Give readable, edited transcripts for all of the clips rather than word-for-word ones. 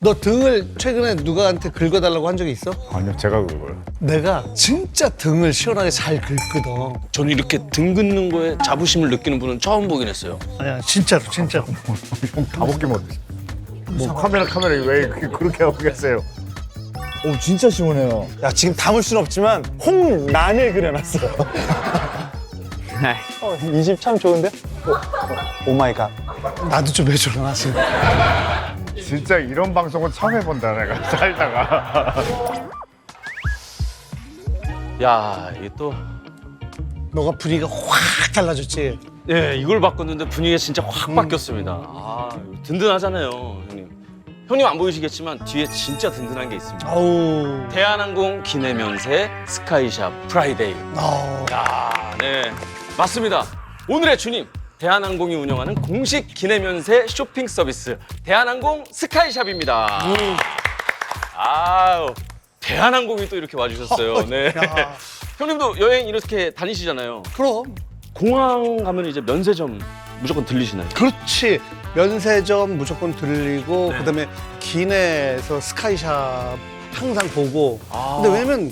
너 등을 최근에 누구한테 긁어달라고 한 적이 있어? 아니요, 제가 그걸. 내가 진짜 등을 시원하게 잘 긁거든. 저는 이렇게 등 긋는 거에 자부심을 느끼는 분은 처음 보긴 했어요. 아니야, 진짜로. 다 벗기면 어떡해. 뭐 카메라 왜 그렇게 하고 계세요? 오 진짜 시원해요. 야 지금 담을 순 없지만 홍란을 그려놨어요. 20 참 좋은데? 오 마이 갓. 나도 좀 해줘라, 지금. 진짜 이런 방송은 처음 해본다, 내가 살다가. 야, 이게 또 너가 분위기가 확 달라졌지? 예, 이걸 바꿨는데 분위기가 진짜 확 바뀌었습니다. 아, 든든하잖아요, 형님. 형님 안 보이시겠지만 뒤에 진짜 든든한 게 있습니다. 아우. 대한항공 기내면세 스카이샵 프라이데이. 야, 네, 맞습니다. 오늘의 주님, 대한항공이 운영하는 공식 기내면세 쇼핑 서비스 대한항공 스카이샵입니다. 아우, 대한항공이 또 이렇게 와주셨어요. 네. 야. 형님도 여행 이렇게 다니시잖아요. 그럼. 공항 가면 이제 면세점 무조건 들리시나요? 그렇지. 면세점 무조건 들리고 그다음에 기내에서 스카이샵 항상 보고. 근데 왜냐면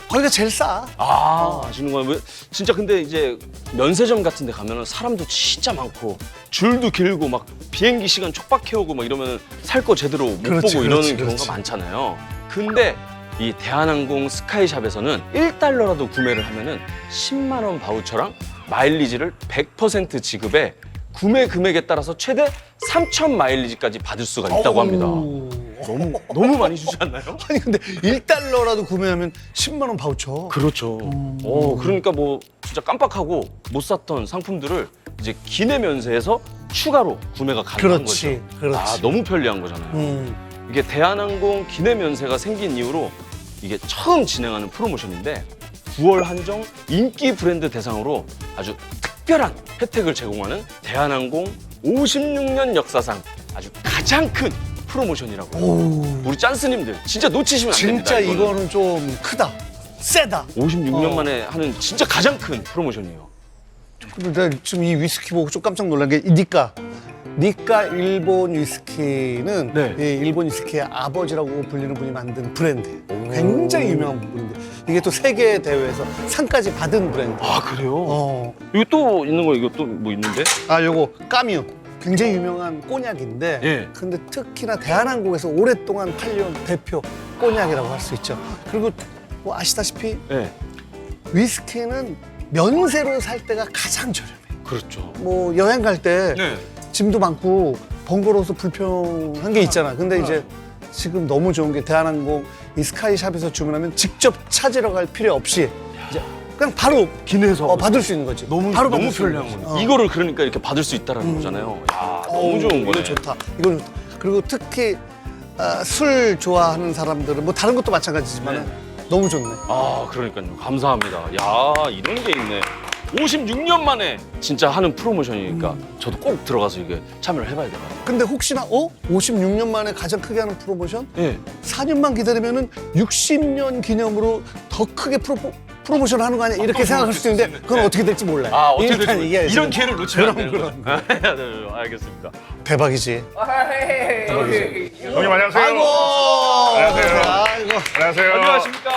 거기가 제일 싸. 아시는 거예요? 진짜 근데 이제 면세점 같은 데 가면은 사람도 진짜 많고 줄도 길고 막 비행기 시간 촉박해오고 막 이러면 살 거 제대로 못 그렇지, 보고 그렇지, 이러는 경우가 그렇지. 많잖아요. 근데 이 대한항공 스카이샵에서는 1달러라도 구매를 하면은 10만 원 바우처랑 마일리지를 100% 지급해 구매 금액에 따라서 최대 3,000 마일리지까지 받을 수가 있다고 합니다. 너무 많이 주지 않나요? 아니 근데 1달러라도 구매하면 10만 원 바우처. 그렇죠. 그러니까 뭐 진짜 깜빡하고 못 샀던 상품들을 이제 기내 면세에서 추가로 구매가 가능한 그렇지, 거죠. 그렇지. 아, 너무 편리한 거잖아요. 이게 대한항공 기내 면세가 생긴 이후로 이게 처음 진행하는 프로모션인데 9월 한정 인기 브랜드 대상으로 아주 특별한 혜택을 제공하는 대한항공 56년 역사상 아주 가장 큰 프로모션이라고 해요. 우리 짠스님들 진짜 놓치시면 안 됩니다. 진짜 이거는 좀 크다. 세다. 56년 만에 하는 진짜 가장 큰 프로모션이에요. 근데 내가 지금 이 위스키 보고 좀 깜짝 놀란 게 니까. 니까 일본 위스키는 네. 이 일본 위스키의 아버지라고 불리는 분이 만든 브랜드. 굉장히 유명한 브랜드. 이게 또 세계 대회에서 상까지 받은 브랜드. 아, 그래요? 어. 이거 또 있는 거, 이거 또 뭐 있는데? 아, 요거 까뮤. 굉장히 유명한 꼬냑인데 예. 근데 특히나 대한항공에서 오랫동안 팔려온 대표 꼬냑이라고 할 수 있죠. 그리고 뭐 아시다시피 네. 위스키는 면세로 살 때가 가장 저렴해. 그렇죠. 뭐 여행 갈 때 네. 짐도 많고 번거로워서 불편한 게 있잖아. 근데 이제 지금 너무 좋은 게 대한항공 이 스카이샵에서 주문하면 직접 찾으러 갈 필요 없이 이제 그냥 바로 기내에서 받을 수 있는 거지. 너무 바로 너무 받을 수 있는 편리한 거지. 거네. 이거를 그러니까 이렇게 받을 수 있다라는 거잖아요. 야, 너무 좋은 거네. 이거 좋다. 이건 좋다. 그리고 특히 술 좋아하는 사람들은 뭐 다른 것도 마찬가지지만 너무 좋네. 아, 그러니까요. 감사합니다. 야, 이런 게 있네. 56년 만에 진짜 하는 프로모션이니까 저도 꼭 들어가서 이게 참여를 해봐야 돼요. 근데 혹시나 56년 만에 가장 크게 하는 프로모션? 예. 4년만 기다리면은 60년 기념으로 더 크게 프로모션 하는 거 아니야? 이렇게 생각할 수도 있는데 그건 어떻게 될지 몰라요. 아, 어떻게 일단 될지 이게 이런 기회를 놓치면 안 그럼, 되는 거예요. 네, 알겠습니다. 대박이지. 형님, 안녕하세요. 아이고. 안녕하세요. 아이고. 안녕하세요. 안녕하십니까.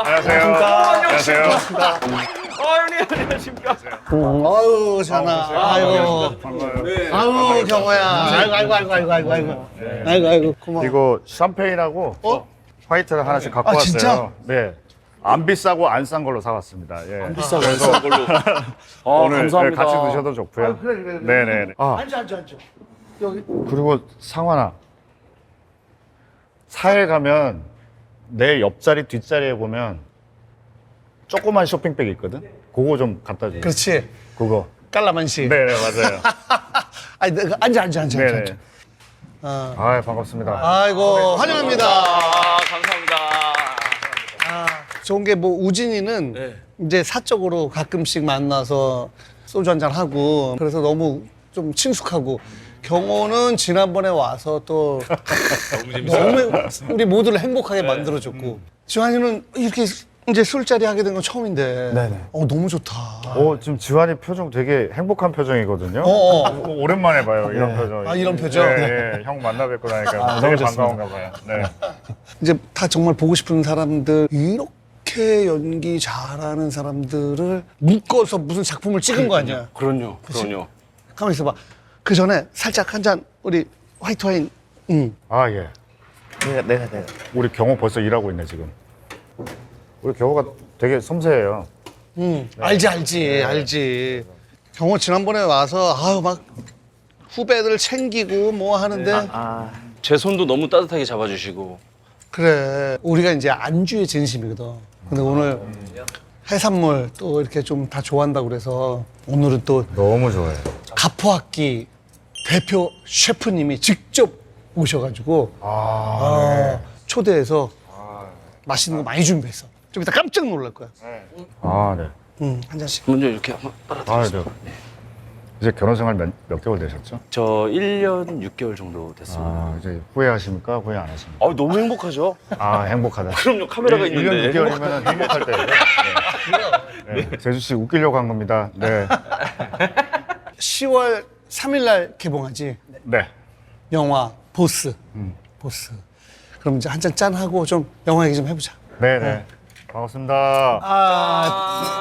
안녕하세요. 안녕하세요. 안녕하세요. 형님, 안녕하십니까. 아유, 전화. 아이고. 반가워요. 아유, 경호야. 아이고, 고마워. 이거 샴페인하고 화이트를 하나씩 갖고 아, 왔어요. 진짜? 네. 안 비싸고 안 싼 걸로 사왔습니다. 예. 비싼 걸로. 오늘 감사합니다. 같이 드셔도 좋고요. 그래. 네네. 아, 앉아. 여기. 그리고 상환아, 사회 가면 내 옆자리 뒷자리에 보면 조그만 쇼핑백 있거든. 그거 좀 갖다 줘. 그렇지. 그거. 깔라만시. 네네, 맞아요. 아니, 내가 앉아. 네네. 어. 아, 반갑습니다. 아이고, 환영합니다. 아, 감사합니다. 좋은 게 뭐 우진이는 네. 이제 사적으로 가끔씩 만나서 소주 한잔 하고 그래서 너무 좀 친숙하고 경호는 지난번에 와서 또 너무 우리 모두를 행복하게 만들어줬고 지환이는 이렇게 이제 술자리 하게 된 건 처음인데. 네네. 너무 좋다. 지금 지환이 표정 되게 행복한 표정이거든요. 오랜만에 봐요, 이런 표정. 아, 이런 표정? 네, 형 만나 뵙고 나니까 되게 반가운가 봐요. 네. 이제 다 정말 보고 싶은 사람들, 이렇게 연기 잘하는 사람들을 묶어서 무슨 작품을 찍은 거 아니야. 그럼요. 그럼요. 가만히 있어봐. 그 전에 살짝 한 잔 우리 화이트 와인. 아, 예. 내가. 우리 경호 벌써 일하고 있네, 지금. 우리 경호가 되게 섬세해요. 알지. 경호 지난번에 와서 막 후배들 챙기고 뭐 하는데 제 손도 너무 따뜻하게 잡아주시고. 그래. 우리가 이제 안주의 진심이거든. 근데 오늘 해산물 또 이렇게 좀 다 좋아한다고 그래서 오늘은 또 너무 좋아해요. 가포학기 대표 셰프님이 직접 오셔가지고 초대해서 맛있는 거 많이 준비했어. 좀 이따 깜짝 놀랄 거야. 아, 네. 한 잔씩. 먼저 이렇게 한번 아, 네. 이제 결혼 생활 몇 개월 되셨죠? 저 1년 6개월 정도 됐습니다. 아, 이제 후회하십니까? 후회 안 하십니까? 너무 행복하죠? 아, 행복하다. 그럼요. 카메라가 1년 있는데. 6개월이면 행복할 때예요. 네. 네. 제주 씨 웃기려고 한 겁니다. 네. 10월 3일 날 개봉하지. 네. 영화 보스. 보스. 그럼 이제 한 잔 짠하고 좀 영화 얘기 좀 해보자. 네, 네. 반갑습니다.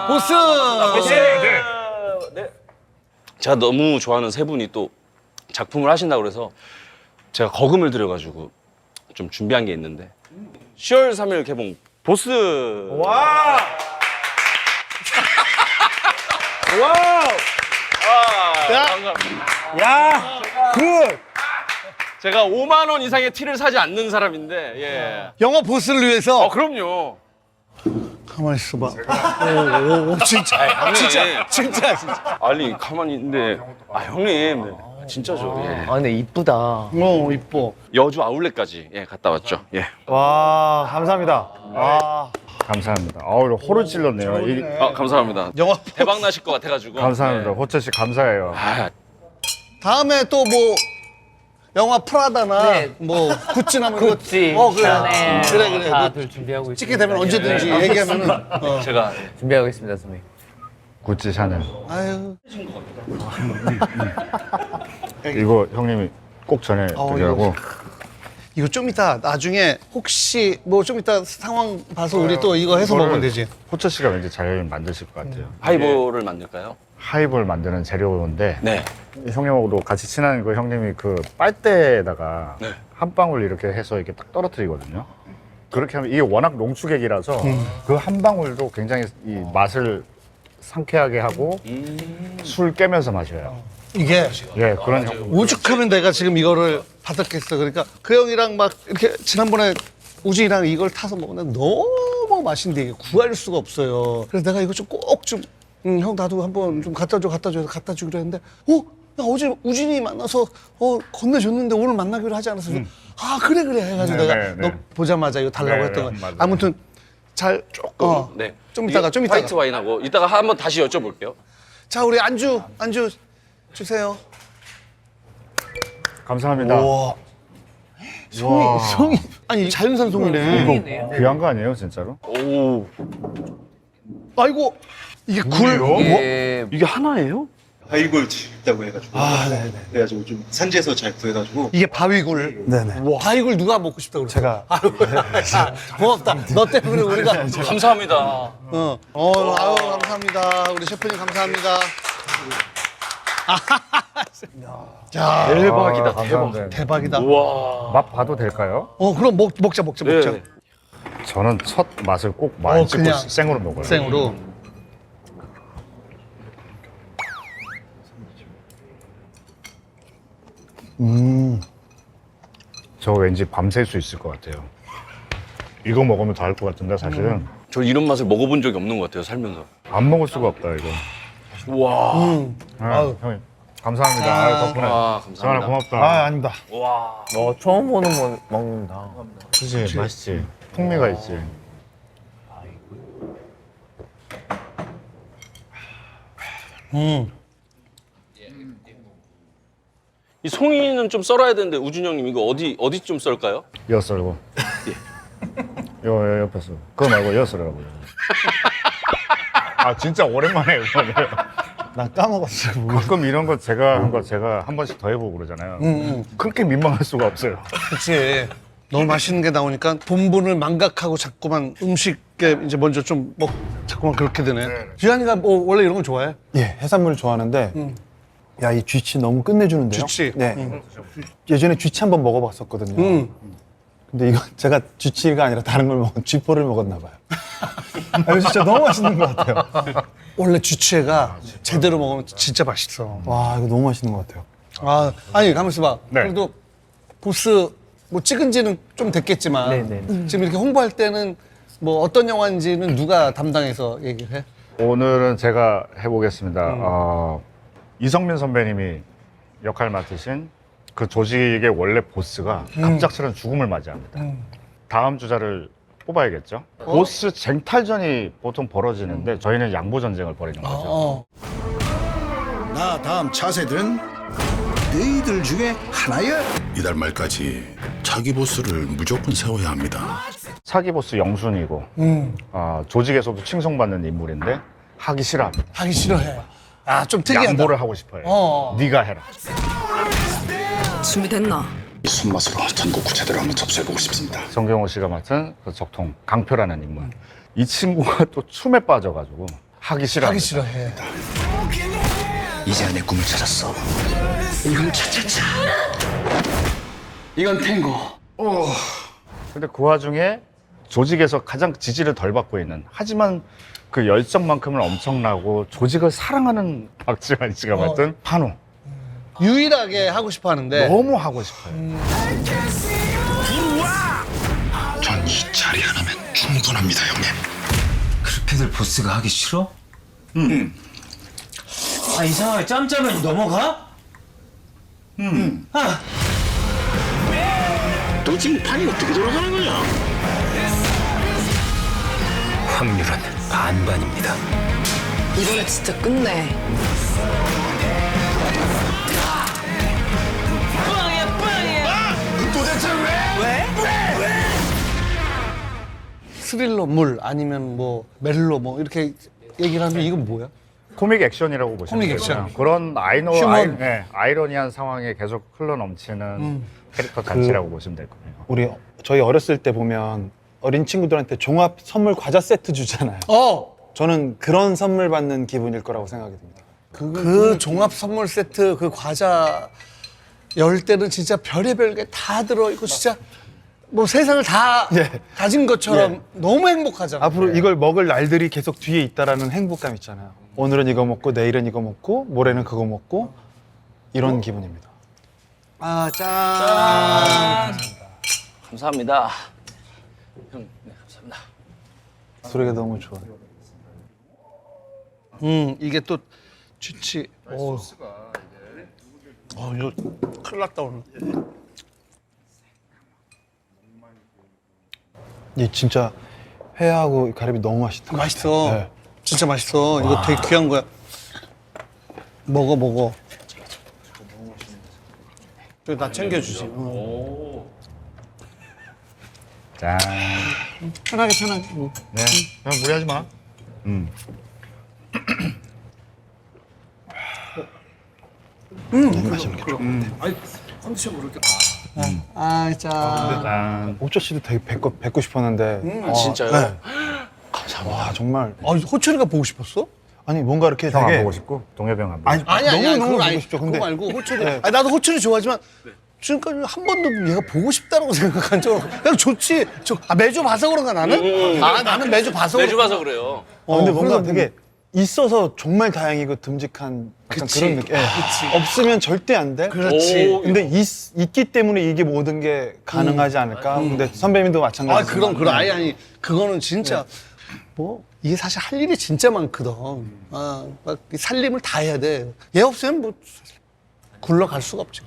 보스! 네. 제가 너무 좋아하는 세 분이 또 작품을 하신다고 그래서 제가 거금을 들여가지고 좀 준비한 게 있는데 10월 3일 개봉 보스. 와! 감사합니다. 야! 굿! 제가 5만 원 이상의 티를 사지 않는 사람인데 예. 영화 보스를 위해서. 그럼요. 가만히 있어봐. 오, 진짜. 진짜. 아니 가만히 있는데 형님 진짜죠. 예. 근데 이쁘다. 이뻐. 여주 아울렛까지 갔다 왔죠. 예. 와, 감사합니다. 와. 감사합니다. 호를 찔렀네요. 감사합니다. 영화 대박 나실 것 같아가지고. 감사합니다. 예. 호철 씨 감사해요. 다음에 또 뭐 영화 프라다나 네. 뭐 구찌나 뭐 굿지, 그래. 샤넬 그래. 다들 준비하고 있습니다. 찍게 되면 언제든지 얘기하면은. 제가 준비하고 있습니다, 선생님. 구찌 샤넬. 아유. 이거 형님이 꼭 전해드리라고. 이거 좀 이따 나중에 혹시 뭐 좀 이따 상황 봐서 우리 또 이거 해서 먹으면 되지. 호철 씨가 왠지 잘 만드실 것 같아요. 하이볼을 만들까요? 하이볼 만드는 재료인데 네. 형님하고도 같이 친한 그 형님이 그 빨대에다가 네. 한 방울 이렇게 해서 이렇게 딱 떨어뜨리거든요. 그렇게 하면 이게 워낙 농축액이라서 그 한 방울도 굉장히 이 맛을 상쾌하게 하고 술 깨면서 마셔요. 이게 예, 그런 형. 오죽하면 내가 지금 이거를 받았겠어. 그러니까 그 형이랑 막 이렇게 지난번에 우진이랑 이걸 타서 먹는데 너무 맛있는데 이게 구할 수가 없어요. 그래서 내가 이거 좀 꼭 좀 형 나도 한번 좀 갖다 줘 해서 갖다 주기로 했는데 나 어제 우진이 만나서 건네줬는데 오늘 만나기로 하지 않았어. 아 그래 해가지고 네, 내가 네, 너 네. 보자마자 이거 달라고 네, 했던 거야. 맞아요. 아무튼 잘 조금 네. 좀 이따가 화이트 와인하고 이따가 한번 다시 여쭤볼게요. 자 우리 안주 주세요. 감사합니다. 송이 아니 자연산 송이네. 이거 귀한 거 아니에요, 진짜로? 오, 아이고 이게 굴. 이게 하나예요? 바위굴 있다고 해가지고 그래가지고 좀 산지에서 잘 구해가지고 이게 바위굴. 네네. 바위굴 누가 먹고 싶다고 그래? 제가. 고맙다. 너 때문에 우리가. 감사합니다. 아유 감사합니다. 우리 셰프님 감사합니다. 야 대박이다, 감사합니다. 대박이다. 우와. 맛 봐도 될까요? 그럼 먹자. 네. 저는 첫 맛을 꼭 많이 찍고 그냥 생으로 먹어요. 생으로. 저 왠지 밤샐 수 있을 것 같아요. 이거 먹으면 더 할 것 같은데 사실은 저 이런 맛을 먹어본 적이 없는 것 같아요, 살면서. 안 먹을 수가 없다 이거. 우와. 아유. 형님 감사합니다. 아유, 덕분에. 감사합니다. 정말 고맙다. 아닙니다. 와. 처음 보는 거 먹는다. 그치, 맛있지. 풍미가 있지. 이 송이는 좀 썰어야 되는데 우준 형님 이거 어디 좀 썰까요? 이어 썰고. 요 옆에서. 그거 말고 여서라고요. 아 진짜 오랜만에 이거는. 난 까먹었어. 가끔 이런 거 제가 한 거 제가 한 번씩 더 해보고 그러잖아요. 그렇게 민망할 수가 없어요. 그치. 너무 맛있는 게 나오니까 본분을 망각하고 자꾸만 음식에 이제 먼저 좀 자꾸만 그렇게 되네. 지한이가 뭐 원래 이런 거 좋아해? 예, 해산물 좋아하는데 야, 이 쥐치 너무 끝내주는데요. 쥐치? 네. 예전에 쥐치 한번 먹어봤었거든요. 근데 이건 제가 쥐치가 아니라 다른 걸 쥐포를 먹었나 봐요. 아, 이거 진짜 너무 맛있는 것 같아요. 원래 쥐치회가 제대로 먹으면 진짜 맛있어. 와, 이거 너무 맛있는 것 같아요. 아, 아니 가만 있어봐. 네. 그래도 보스 뭐 찍은 지는 좀 됐겠지만 네네. 지금 이렇게 홍보할 때는 뭐 어떤 영화인지는 누가 담당해서 얘기를 해? 오늘은 제가 해보겠습니다. 이성민 선배님이 역할 맡으신 그 조직의 원래 보스가 갑작스런 죽음을 맞이합니다. 다음 주자를 뽑아야겠죠. 보스 쟁탈전이 보통 벌어지는데 저희는 양보 전쟁을 벌이는 거죠. 나 다음 차세들은 너희들 중에 하나야. 이달 말까지 자기 보스를 무조건 세워야 합니다. 차기 보스 영순이고 조직에서도 칭송받는 인물인데 하기 싫어합니다. 하기 싫어해. 아, 좀 특이하다. 양보를 하고 싶어요. 네가 해라. 준비됐나? 이 손맛으로 전국 구체대로 한번 접수해보고 싶습니다. 정경호 씨가 맡은 그 적통 강표라는 인물. 이 친구가 또 춤에 빠져가지고 하기 싫어합니다. 하기 싫어해. 이제 내 꿈을 찾았어. 이건 차차차. 이건 탱고. 근데 그 와중에 조직에서 가장 지지를 덜 받고 있는 하지만 그 열정만큼은 엄청나고 조직을 사랑하는 박지환 씨가 맡은 판우. 유일하게 하고 싶어 하는데 너무 하고 싶어요. 전 이 자리 하나면 충분합니다, 형님. 그렇게들 보스가 하기 싫어? 아, 이상하게 짬짬이 넘어가? 너 지금 판이 어떻게 돌아가는 거냐? 확률은 반반입니다. 이번에 진짜 끝내. 스릴러 물 아니면 뭐 멜로 뭐 이렇게 얘기를 하면 이건 뭐야? 코믹 액션이라고 보시면 코믹 되고요. 액션. 그런 휴먼. 아이러니한 상황에 계속 흘러 넘치는 캐릭터 자체라고 보시면 될 거예요. 저희 어렸을 때 보면 어린 친구들한테 종합 선물 과자 세트 주잖아요. 저는 그런 선물 받는 기분일 거라고 생각이 듭니다. 그 종합 선물 세트 그 과자 열 때는 진짜 별의별 게 다 들어있고 진짜 뭐 세상을 다 가진 것처럼 너무 행복하잖아. 앞으로 이걸 먹을 날들이 계속 뒤에 있다라는 행복감 있잖아요. 오늘은 이거 먹고 내일은 이거 먹고 모레는 그거 먹고 이런 기분입니다. 아, 짠. 감사합니다. 형, 네, 감사합니다. 소리가 너무 좋아요. 이게 또 쥐치. 이거 큰일 났다 오늘. 이 진짜 회하고 가리비 너무 맛있다. 맛있어. 네. 진짜 맛있어. 이거 되게 귀한 거야. 먹어. 나 챙겨주지. 짠. 편하게. 네. 그냥 무리하지 마. 너무 맛있는 게 좋아. 아, 짠. 짠. 옥조 씨도 되게 뵙고 싶었는데. 진짜요? 네. 와, 정말. 호철이가 보고 싶었어? 아니 뭔가 이렇게 형 안 되게 보고 싶고 동해병 안 보고 싶고. 너무 그건 보고 싶죠. 근데 그거 말고 호철이. 네. 나도 호철이 좋아하지만 지금까지 한 번도 얘가 보고 싶다라고 생각한 적 없어. 그냥 좋지. 매주 봐서 그런가 나는? 나는 매주 봐서. 매주 봐서 그래요. 근데 뭔가 그래서 되게 있어서 정말 다행이고 듬직한 약간 그런 느낌. 없으면 절대 안 돼. 그렇지. 근데 있기 때문에 이게 모든 게 가능하지 않을까. 근데 선배님도 마찬가지지만. 그럼 아니 그거는 진짜 뭐 이게 사실 할 일이 진짜 많거든. 막 살림을 다 해야 돼. 얘 없으면 뭐 굴러갈 수가 없지.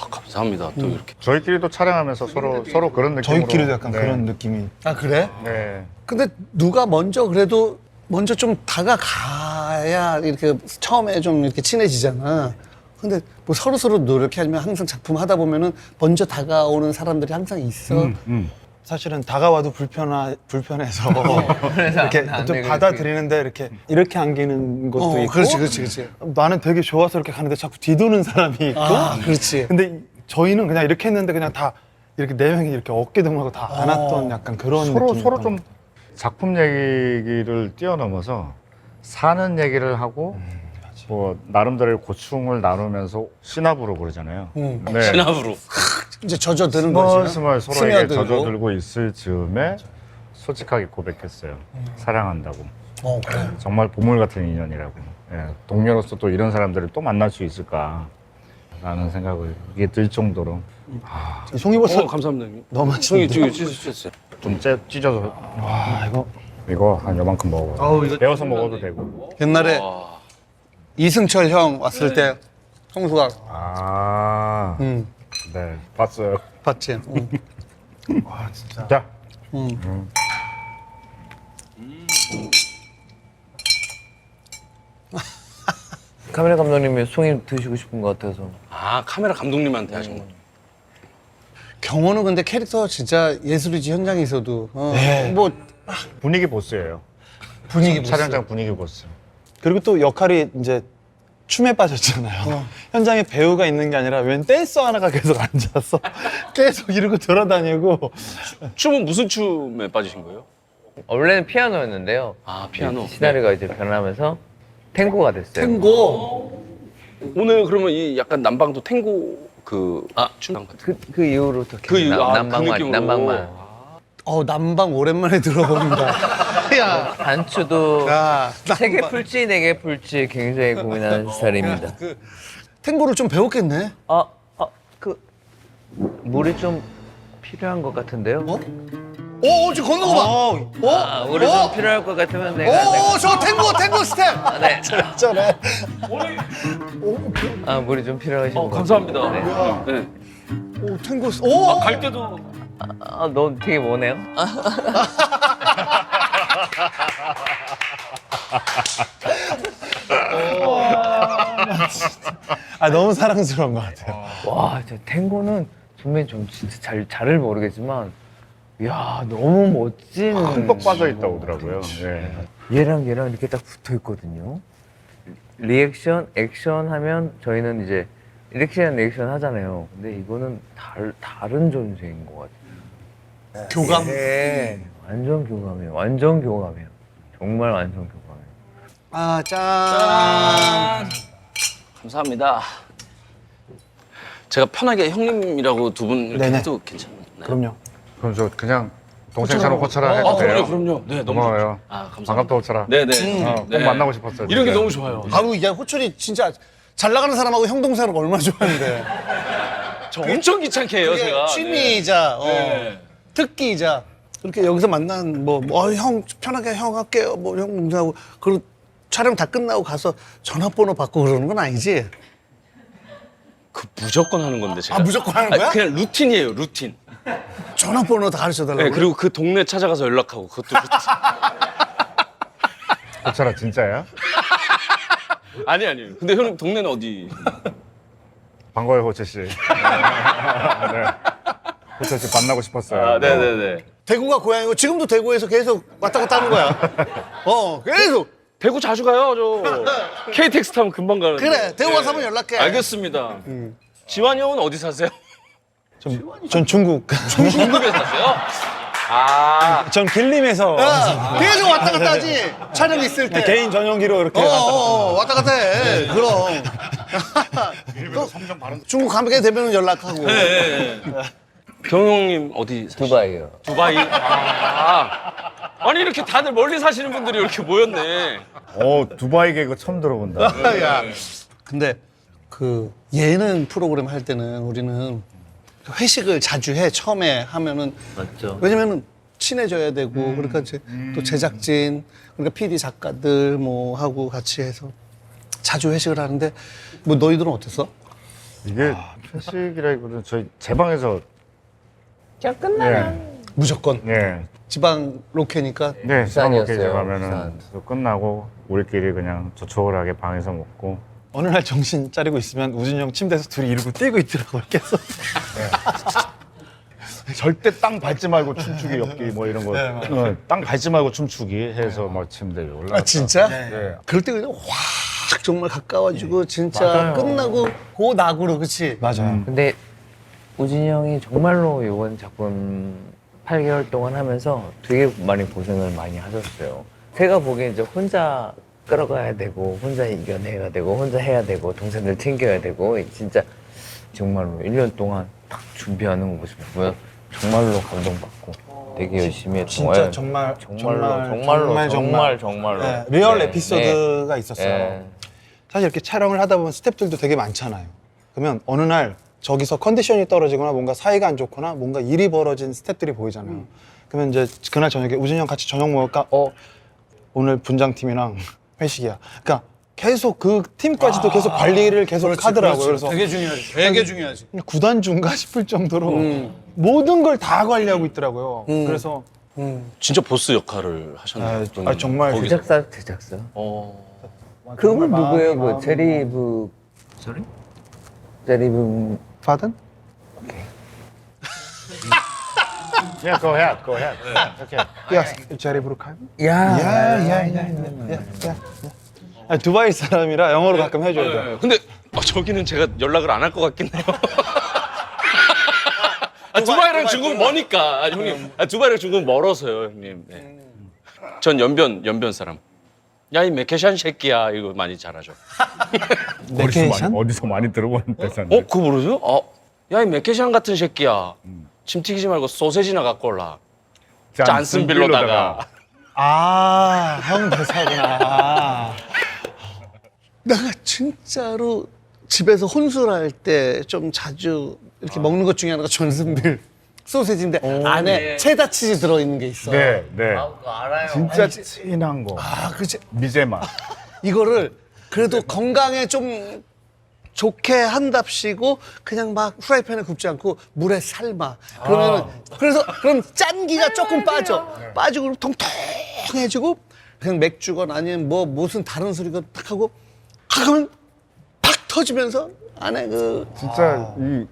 감사합니다. 또 이렇게. 저희끼리도 촬영하면서 서로 그런 느낌으로. 저희끼리도 약간 네. 그런 느낌이. 아 그래? 네. 근데 누가 먼저 좀 다가가야 이렇게 처음에 좀 이렇게 친해지잖아. 근데 뭐 서로 노력하면 항상 작품 하다 보면은 먼저 다가오는 사람들이 항상 있어. 사실은 다가와도 불편해서 이렇게 좀 받아들이는데 이렇게 안기는 것도 있고 그렇지. 나는 되게 좋아서 이렇게 가는데 자꾸 뒤도는 사람이 있고 그렇지. 근데 저희는 그냥 이렇게 했는데 그냥 다 이렇게 네 명이 이렇게 어깨 동무하고 다 안았던 약간 그런 느낌. 서로 좀 작품 얘기를 뛰어넘어서 사는 얘기를 하고 뭐 나름대로의 고충을 나누면서 시나브로 그러잖아요. 네. 신압으로. 이제 젖어드는 거지. 스멀 서로에게 스며들고. 젖어들고 있을 즈음에 솔직하게 고백했어요. 사랑한다고. 그래. 정말 보물 같은 인연이라고. 예, 동료로서 또 이런 사람들을 또 만날 수 있을까 라는 생각을 이게 들 정도로 송이버섯 감사합니다. 형님. 너무 형이 맛있는데. 찢었어요. 좀 찢어서 와 이거 한 요만큼 먹어봐요. 이거 데워서 먹어도 되고. 옛날에 이승철 형 왔을 때 형수가 아, 네, 봤어요. 봤지. 와 진짜. 자, 카메라 감독님이 송이 드시고 싶은 것 같아서. 아, 카메라 감독님한테 하신 거. 경호는 근데 캐릭터 진짜 예술이지 현장에 있어도. 네. 뭐 분위기 보스예요. 분위기 보스. 촬영장 분위기 보스. 그리고 또 역할이 이제 춤에 빠졌잖아요. 현장에 배우가 있는 게 아니라 웬 댄서 하나가 계속 앉아서 계속 이러고 돌아다니고. 춤은 무슨 춤에 빠지신 거예요? 원래는 피아노였는데요. 아, 피아노. 시나리오가 이제 변하면서 탱고가 됐어요. 탱고. 오늘 그러면 이 약간 남방도 탱고 춤 같은. 그 이후로부터 그 이후- 아, 그 남방만 느낌으로. 남방만. 남방 오랜만에 들어봅니다. 야. 단추도 야. 세 개 풀지 네 개 풀지 굉장히 고민하는 스타일입니다. 탱고를 좀 배웠겠네. 그 물이 좀 필요한 것 같은데요. 지금 걷는 거 봐. 물이 좀 필요할 것 같으면 내가 저 탱고 스텝. 네. 저래. 물이 좀 필요하신 것 감사합니다. 같아요. 네. 탱고. 갈 때도 너 되게 뭐네요? 너무 사랑스러운 것 같아요. 와, 저 탱고는 선배님 좀 진짜 잘을 모르겠지만, 이야 너무 멋진. 흠뻑 빠져 있다고 하더라고요. 예. 얘랑 이렇게 딱 붙어 있거든요. 리액션, 액션 하면 저희는 이제 리액션, 리액션 하잖아요. 근데 이거는 다른 존재인 것 같아요. 교감. 네, 완전 교감해요. 완전 교감해요. 정말 완전 교감해요. 짠. 감사합니다. 제가 편하게 형님이라고 두 분 이렇게 네네. 해도 괜찮나요? 그럼요. 그럼 저 그냥 동생처럼 호철아 해도 돼요? 그럼요. 네, 너무 고마워요. 감사합니다. 반갑다 호철아. 네네. 꼭 만나고 싶었어요. 이런 게 진짜. 너무 좋아요. 야 호철이 진짜 잘 나가는 사람하고 형 동생을 얼마나 좋아하는데. 저 엄청 귀찮게 해요, 그게 제가. 취미이자 네. 특기이자 그렇게 여기서 만난 형 편하게 형 할게요. 형 동생하고 그리고 촬영 다 끝나고 가서 전화번호 받고 그러는 건 아니지? 그 무조건 하는 건데 제가. 무조건 하는 거야? 그냥 루틴이에요, 루틴. 전화번호 다 가르쳐 달라고. 네, 그리고 그 동네 찾아가서 연락하고 그것도 루틴. 호철아 진짜야? 아니에요. 근데 형님 동네는 어디? 반가워요 호철 씨. 네. 호철 씨 만나고 싶었어요. 네네네. 대구가 고향이고 지금도 대구에서 계속 왔다 갔다 하는 거야. 계속. 대구 자주 가요, 저. KTX 타면 금방 가는데. 그래, 대구 와서 한번 연락해. 알겠습니다. 지환이 형은 어디 사세요? 전 중국. 중국에 사세요? 전 길림에서 계속 왔다 갔다 하지. 촬영 있을 때. 개인 전용기로 이렇게. 왔다 갔다 해. 그럼. 또 중국 가게 되면 연락하고. 경영님 어디 사세요? 두바이요. 두바이. 아니 이렇게 다들 멀리 사시는 분들이 이렇게 모였네. 두바이 개그 처음 들어본다. 야. 근데 그 예능 프로그램 할 때는 우리는 회식을 자주 해. 처음에 하면은 맞죠. 왜냐면은 친해져야 되고 그러니까 이제 또 제작진 그러니까 PD 작가들 뭐 하고 같이 해서 자주 회식을 하는데 뭐 너희들은 어땠어? 이게 회식이라기보다는 저희 제 방에서 무조건 예. 지방 로케니까 네, 지방 부산이었어요, 로케이지 가면은 부산. 그래서 끝나고 우리끼리 그냥 조촐하게 방에서 먹고 어느 날 정신 차리고 있으면 우준이 형 침대에서 둘이 이러고 뛰고 있더라고요. 계속. 절대 땅 밟지 말고 춤추기 엽기 뭐 이런 거. 땅 밟지 말고 춤추기 해서 막 침대 위에 올라갔다. 아 진짜? 네. 그럴 때 그냥 확 정말 가까워지고 진짜 맞아요. 끝나고 그 낙으로 그치? 맞아요. 근데 우진이 형이 정말로 이번 작품 8개월 동안 하면서 되게 많이 고생을 많이 하셨어요. 제가 보기엔 이제 혼자 끌어가야 되고 혼자 이겨내야 되고 혼자 해야 되고 동생들 챙겨야 되고 진짜 정말로 1년 동안 딱 준비하는 거 보시면 정말로 감동받고 되게 열심히 했던 진짜 거예요. 정말로 네, 리얼 네, 에피소드가 있었어요. 네. 사실 이렇게 촬영을 하다 보면 스태프들도 되게 많잖아요. 그러면 어느 날 저기서 컨디션이 떨어지거나 뭔가 사이가 안 좋거나 뭔가 일이 벌어진 스태프들이 보이잖아요. 그러면 이제 그날 저녁에 우진이 형 같이 저녁 먹을까? 오늘 분장팀이랑 회식이야. 그러니까 계속 그 팀까지도 계속 관리를 계속 하더라고요. 그래서 되게 중요하지. 되게 중요하지. 구단주인가 싶을 정도로 모든 걸 다 관리하고 있더라고요. 그래서 진짜 보스 역할을 하셨네요. 정말 거기서. 제작사. 정말 그분 누구예요? 마음- 그 제리브 제리브 파든? Yeah, go ahead, go ahead. Okay. 야, 제리 브루카임? 야. 두바이 사람이라 영어로 가끔 해줘야 돼요. 네. 근데 저기는 제가 연락을 안 할 것 같긴 해요. 두바이랑 중국 머니까 형님. 두바이랑 중국 멀어서요, 형님. 네. 전 연변 사람. 야, 이 메케샨 새끼야 이거 많이 잘하죠. 어디서 많이 들어보는 대사인데. 그거 모르세요? 야, 이 메케샨 같은 새끼야. 침 튀기지 말고 소세지나 갖고 올라. 짠슨빌로다가. 아, 형 대사구나. 내가 진짜로 집에서 혼술할 때 좀 자주 이렇게 먹는 것 중에 하나가 존슨빌 소세지인데 안에 체다 치즈 들어있는 게 있어. 네, 네. 알아요. 진짜 진한 거. 그치. 미제 맛. 이거를 그래도 건강에 좀 좋게 한답시고 그냥 막 프라이팬에 굽지 않고 물에 삶아. 그러면은 그럼 짠기가 조금 빠져. 빠지고 통통해지고 그냥 맥주건 아니면 뭐 무슨 다른 소리건 딱 하고 그러면 팍 터지면서 안에 그 진짜 이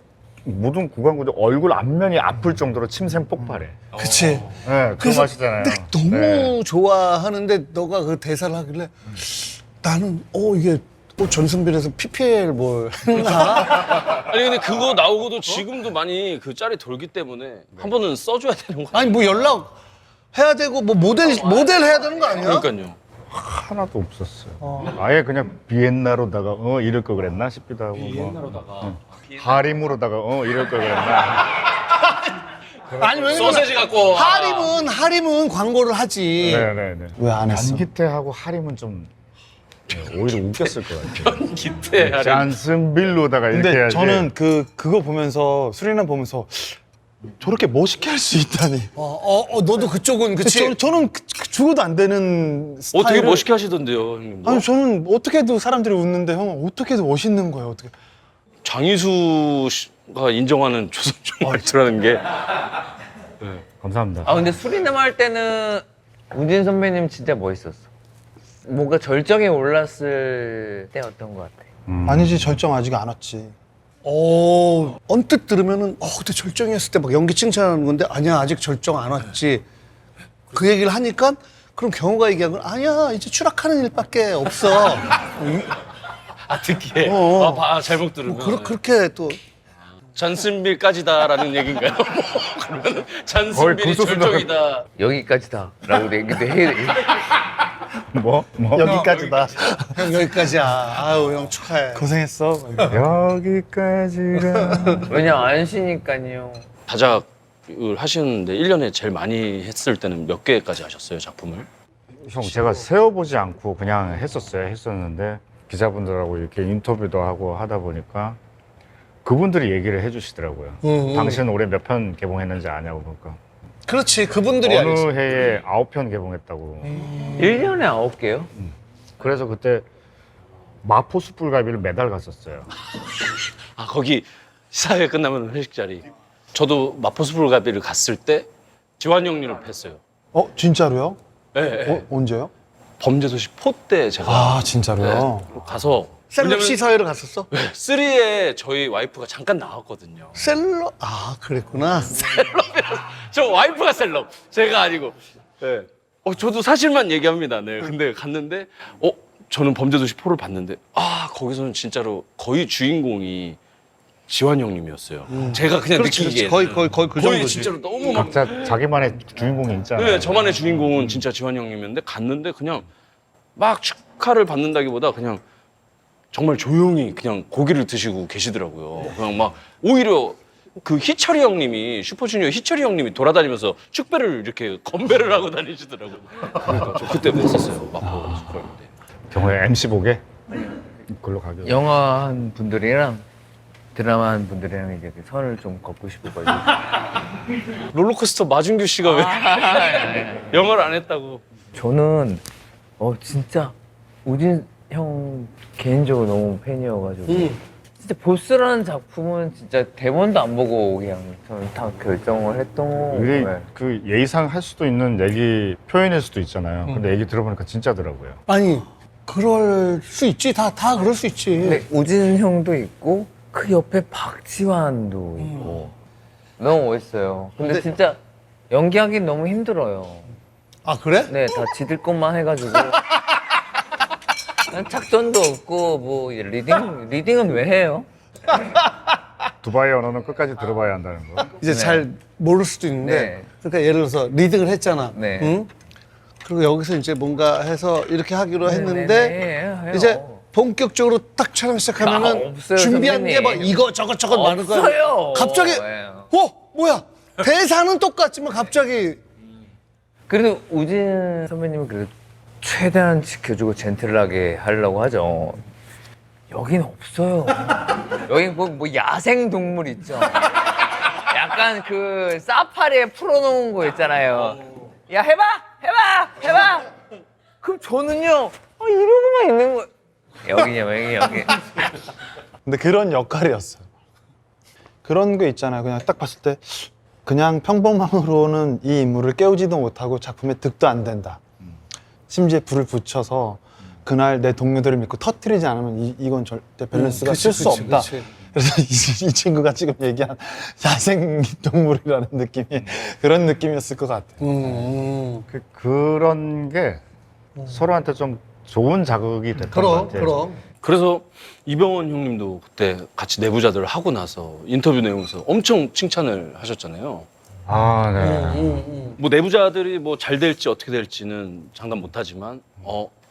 모든 구강구들 얼굴 앞면이 아플 정도로 침샘 폭발해. 그치. 네, 그 그래서 맛이잖아요. 근데 너무 네. 좋아하는데 너가 그 대사를 하길래 나는 이게 존슨빌에서 PPL 뭘 했나? 아니 근데 그거 나오고도 지금도 많이 그 짤이 돌기 때문에 한 번은 써줘야 되는 거 아니 뭐 연락 해야 되고 뭐 모델 해야 되는 거 아니야? 그러니까요. 하나도 없었어요. 아예 그냥 비엔나로다가 이럴 걸 그랬나 싶기도 하고. 비엔나로다가. 하림으로다가 이럴 걸 그랬나. 아니 왜냐면 소세지 갖고 하림은 광고를 하지. 네네네. 왜 안 했어? 안기태하고 하림은 좀 오히려 웃겼을 것 같아요. 기태 잔슨빌로다가 이렇게 근데 해야지. 저는 그거 보면서 수리남 보면서 저렇게 멋있게 할 수 있다니. 너도 그쪽은 그치? 저는 죽어도 안 되는 스타일을. 되게 멋있게 하시던데요, 형님. 아니 저는 어떻게도 사람들이 웃는데 형은 어떻게도 멋있는 거예요. 어떻게? 장희수가 인정하는 조선족 말투라는 게 감사합니다. 근데 수리남 할 때는 우진 선배님 진짜 멋있었어. 뭔가 절정에 올랐을 때 어떤 것 같아? 아니지 절정 아직 안 왔지. 언뜻 들으면은 그때 절정했을 때 막 연기 칭찬하는 건데 아니야 아직 절정 안 왔지. 그 얘기를 하니까 그럼 경호가 얘기한 건 아니야 이제 추락하는 일밖에 없어. 듣기에 잘못 들으면 그렇게 또 잔슨빌까지다라는 얘기인가요? 그러면 잔슨빌이 거의 절정이다. 여기까지다라고 얘기도 해. 뭐? 여기까지다. 형 여기까지야. 아유 형 축하해. 고생했어. 여기까지가. 왜냐 안 쉬니까요. 다작을 하시는데 1년에 제일 많이 했을 때는 몇 개까지 하셨어요, 작품을? 형 제가 세어보지 않고 그냥 했었는데 기자분들하고 이렇게 인터뷰도 하고 하다 보니까 그분들이 얘기를 해주시더라고요. 당신 올해 몇 편 개봉했는지 아냐고. 그러니까 그렇지 그분들이 어느 알지. 해에 9편 개봉했다고. 1년에 9개요? 그래서 그때 마포 숯불갈비를 매달 갔었어요. 거기 시사회 끝나면 회식 자리. 저도 마포수불갈비를 갔을 때 지환영리를 뵀어요. 진짜로요? 네. 언제요? 범죄도시 4 때 제가 진짜로요? 가서 셀럽 왜냐면- 시사회를 갔었어? 3에 저희 와이프가 잠깐 나왔거든요. 셀럽? 아, 그랬구나. 저 와이프가 셀럽, 제가 아니고. 네. 저도 사실만 얘기합니다. 네. 근데 갔는데, 저는 범죄도시 4를 봤는데, 거기서는 진짜로 거의 주인공이 지환 형님이었어요. 제가 그냥 그렇지, 느끼기에 거의 그 정도지. 진짜로 너무 막. 각자 자기만의 주인공이 있잖아요. 네, 저만의 주인공은 진짜 지환 형님이었는데 갔는데 그냥 막 축하를 받는다기보다 그냥 정말 조용히 그냥 고기를 드시고 계시더라고요. 그냥 막 오히려 그 희철이 형님이 슈퍼주니어 희철이 형님이 돌아다니면서 축배를 이렇게 건배를 하고 다니시더라고요. 그러니까 저 그때 봤었어요. 마포 슈퍼인데. 경호에 MC 보게? 그걸로 가게. 영화 한 분들이랑 드라마 한 분들이랑 이제 그 선을 좀 걷고 싶어가지고. 롤러코스터 마준규 씨가 왜 영화를 안 했다고? 저는 진짜 우진 형 개인적으로 너무 팬이어가지고 진짜 보스라는 작품은 진짜 대본도 안 보고 그냥 저는 다 결정을 했던 이게 거예요. 그 예의상 할 수도 있는 얘기 표현일 수도 있잖아요. 근데 얘기 들어보니까 진짜더라고요. 아니, 그럴 수 있지. 다 그럴 수 있지. 근데 우진 형도 있고 그 옆에 박지환도 있고 너무 멋있어요. 근데 진짜 연기하기 너무 힘들어요. 아, 그래? 네, 다 지들 것만 해가지고. 작전도 없고 뭐 이제 리딩은 왜 해요? 두바이 언어는 끝까지 들어봐야 한다는 거. 이제 네. 잘 모를 수도 있는데, 네. 그러니까 예를 들어서 리딩을 했잖아. 네. 응? 그리고 여기서 이제 뭔가 해서 이렇게 하기로 했는데, 네, 해요. 이제 본격적으로 딱 촬영 시작하면은 없어요, 준비한 게 막 선배님. 이거 저거 많을 거야. 없어요. 갑자기, 네. 뭐야? 대사는 똑같지만 갑자기. 그래도 우진 선배님은 그래도 최대한 지켜주고 젠틀하게 하려고 하죠. 여긴 없어요. 여긴 뭐 야생 동물 있죠. 약간 그 사파리에 풀어놓은 거 있잖아요. 야 해봐. 그럼 저는요 이러고만 있는 거. 여기. 근데 그런 역할이었어요. 그런 게 있잖아요. 그냥 딱 봤을 때 그냥 평범함으로는 이 인물을 깨우지도 못하고 작품에 득도 안 된다. 심지어 불을 붙여서 그날 내 동료들을 믿고 터뜨리지 않으면 이건 절대 밸런스가 그치, 쓸 수 그치, 없다. 그치. 그래서 이 친구가 지금 얘기한 야생동물이라는 느낌이 그런 느낌이었을 것 같아요. 그런 게 서로한테 좀 좋은 자극이 됐던 것 같아요. 그럼. 그래서 이병헌 형님도 그때 같이 내부자들을 하고 나서 인터뷰 내용에서 엄청 칭찬을 하셨잖아요. 아, 네. 뭐 내부자들이 뭐 잘 될지 어떻게 될지는 장담 못하지만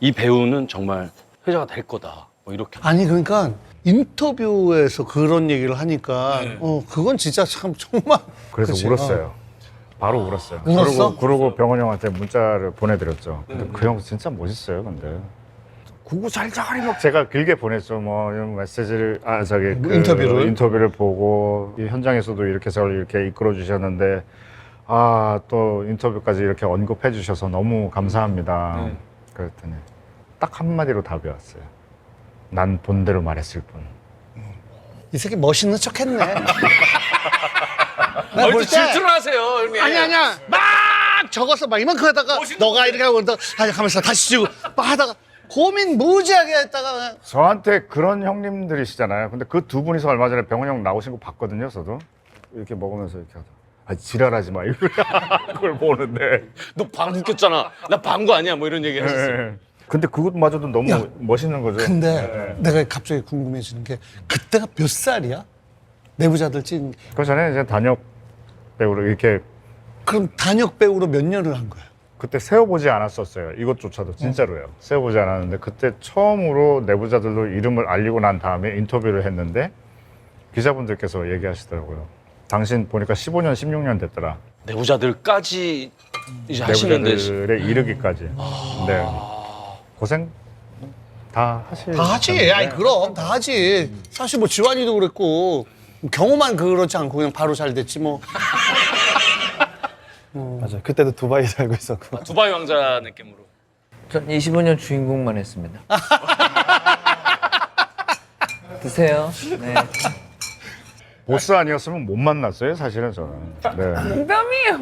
이 배우는 정말 회자가 될 거다. 뭐 이렇게. 아니, 그러니까 인터뷰에서 그런 얘기를 하니까, 그건 진짜 참 정말. 그래서 그치, 울었어요. 바로 울었어요. 울었어? 그러고 병원 형한테 문자를 보내드렸죠. 근데 그 형 진짜 멋있어요, 근데. 구구 살짝이 막 제가 길게 보냈죠. 뭐 이런 메시지를 그 인터뷰를 보고 이 현장에서도 이렇게 저를 이렇게 이끌어 주셨는데 또 인터뷰까지 이렇게 언급해 주셔서 너무 감사합니다. 그랬더니 딱 한마디로 답이 왔어요. 난 본대로 말했을 뿐. 이 새끼 멋있는 척 했네. 얼굴 질투를 하세요, 형님. 아니야. 막 적어서 막 이만큼 하다가 너가 이렇게 하고 가면서 다시 지고 막 하다가 고민 무지하게 했다가 그냥 저한테 그런 형님들이시잖아요. 근데 그 두 분이서 얼마 전에 병원 형 나오신 거 봤거든요, 저도. 이렇게 먹으면서 이렇게 하다. 지랄하지 마. 그걸 보는데. 너 방구 꼈잖아. 나 방구 아니야. 뭐 이런 얘기 하셨어요. 네. 근데 그것마저도 너무 야, 멋있는 거죠. 근데 내가 갑자기 궁금해지는 게 그때가 몇 살이야? 내부자들 찐. 그 전에 이제 단역 배우로 이렇게 그럼 단역 배우로 몇 년을 한 거야? 그때 세워보지 않았었어요. 이것조차도 진짜로요. 세워보지 않았는데 그때 처음으로 내부자들로 이름을 알리고 난 다음에 인터뷰를 했는데 기자분들께서 얘기하시더라고요. 당신 보니까 15년, 16년 됐더라. 내부자들까지 이제 하시는데 내부자들에 이르기까지. 네. 고생 다 하실. 다 하지. 아니 그럼 다 하지. 사실 뭐 지환이도 그랬고 경호만 그렇지 않고 그냥 바로 잘 됐지 뭐. 맞아요. 그때도 두바이 살고 있었고. 두바이 왕자 느낌으로. 전 25년 주인공만 했습니다. 드세요. 네. 보스 아니었으면 못 만났어요, 사실은 저는. 네. 농담이에요.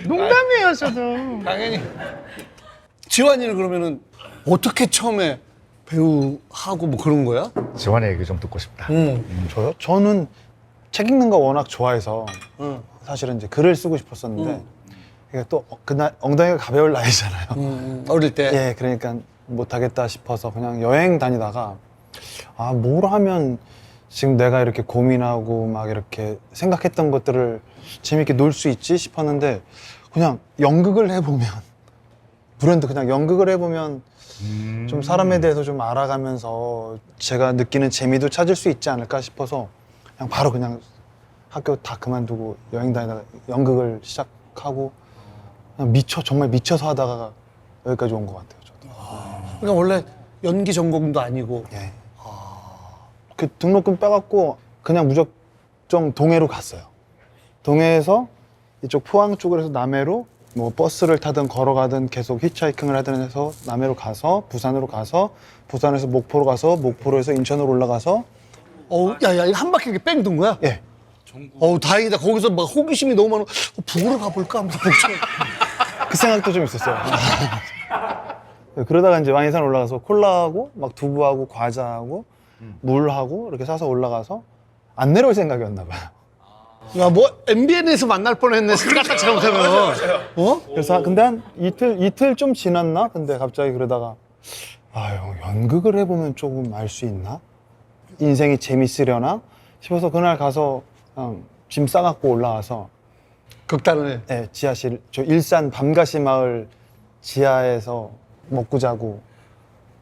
농담이에요, 저도. 당연히. 지환이는 그러면은 어떻게 처음에 배우하고 뭐 그런 거야? 지환의 얘기 좀 듣고 싶다. 저요? 저는 책 읽는 거 워낙 좋아해서 응. 사실은 이제 글을 쓰고 싶었었는데 이게 또 그날 엉덩이가 가벼울 나이잖아요. 어릴 때. 예, 그러니까 못하겠다 싶어서 그냥 여행 다니다가 아, 뭘 하면 지금 내가 이렇게 고민하고 막 이렇게 생각했던 것들을 재밌게 놀 수 있지 싶었는데 그냥 연극을 해보면 브랜드 그냥 연극을 해보면 좀 사람에 대해서 좀 알아가면서 제가 느끼는 재미도 찾을 수 있지 않을까 싶어서 그냥 바로 그냥 학교 다 그만두고 여행 다니다가 연극을 시작하고 그냥 정말 미쳐서 하다가 여기까지 온 것 같아요. 저도. 그러니까 원래 연기 전공도 아니고. 예. 그 등록금 빼갖고 그냥 무작정 동해로 갔어요. 동해에서 이쪽 포항 쪽으로 해서 남해로 뭐 버스를 타든 걸어가든 계속 히치하이킹을 하든 해서 남해로 가서 부산으로 가서 부산에서 목포로 가서 목포로 해서 인천으로 올라가서 야야 이거 한 바퀴 이렇게 뺑 돈 거야? 예. 다행이다. 거기서 막 호기심이 너무 많아. 북으로 가볼까 하면서 그 생각도 좀 있었어요. 그러다가 이제 왕해산 올라가서 콜라하고 막 두부하고 과자하고 물하고 이렇게 사서 올라가서 안 내려올 생각이었나 봐요. 야, 뭐 MBN에서 만날 뻔했네. 생각하지 잘못하면. 어? 그래서 근데 한 이틀 좀 지났나? 근데 갑자기 그러다가 아유 연극을 해보면 조금 알 수 있나? 인생이 재밌으려나? 싶어서 그날 가서 그냥 짐 싸갖고 올라와서 극단을. 네, 지하실 저 일산 밤가시 마을 지하에서 먹고 자고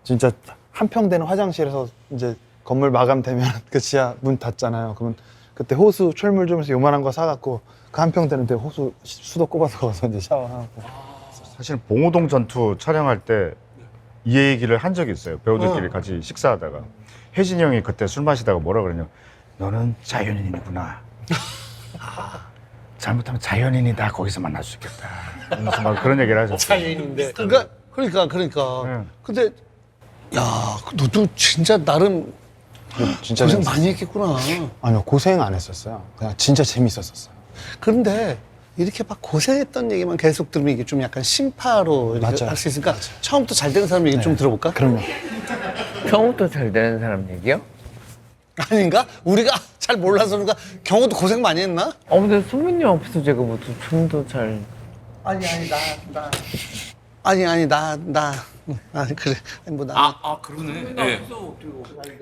진짜 한 평 되는 화장실에서 이제 건물 마감되면 그 지하 문 닫잖아요. 그러면 그때 호수 철물 좀에서 요만한 거 사갖고 그 한 평 되는데 호수 수도 꼽아서 가서 이제 샤워하고. 사실 봉오동 전투 촬영할 때 이 얘기를 한 적이 있어요. 배우들끼리 같이 식사하다가 혜진이 형이 그때 술 마시다가 뭐라 그러냐, 너는 자연인이구나. 잘못하면 자연인이다. 거기서 만날 수 있겠다. 그래서 막 그런 얘기를 하셨어요. 자연인데. 그러니까. 네. 근데 야, 너도 진짜 나름 진짜 고생 재밌었어요. 많이 했겠구나. 아니요 고생 안 했었어요. 그냥 진짜 재밌었었어요. 그런데 이렇게 막 고생했던 얘기만 계속 들으면 이게 좀 약간 심파로 이렇게 맞아요. 할 수 있으니까 처음부터 잘 되는 사람 얘기 좀 들어볼까? 그럼요. 처음부터 잘 되는 사람 얘기요? 아닌가? 우리가 잘 몰라서 그런가? 경호도 고생 많이 했나? 근데 소민이 앞에서 제가 뭐 춤도 잘 아니 그래. 아니, 뭐 나. 그러네. 예.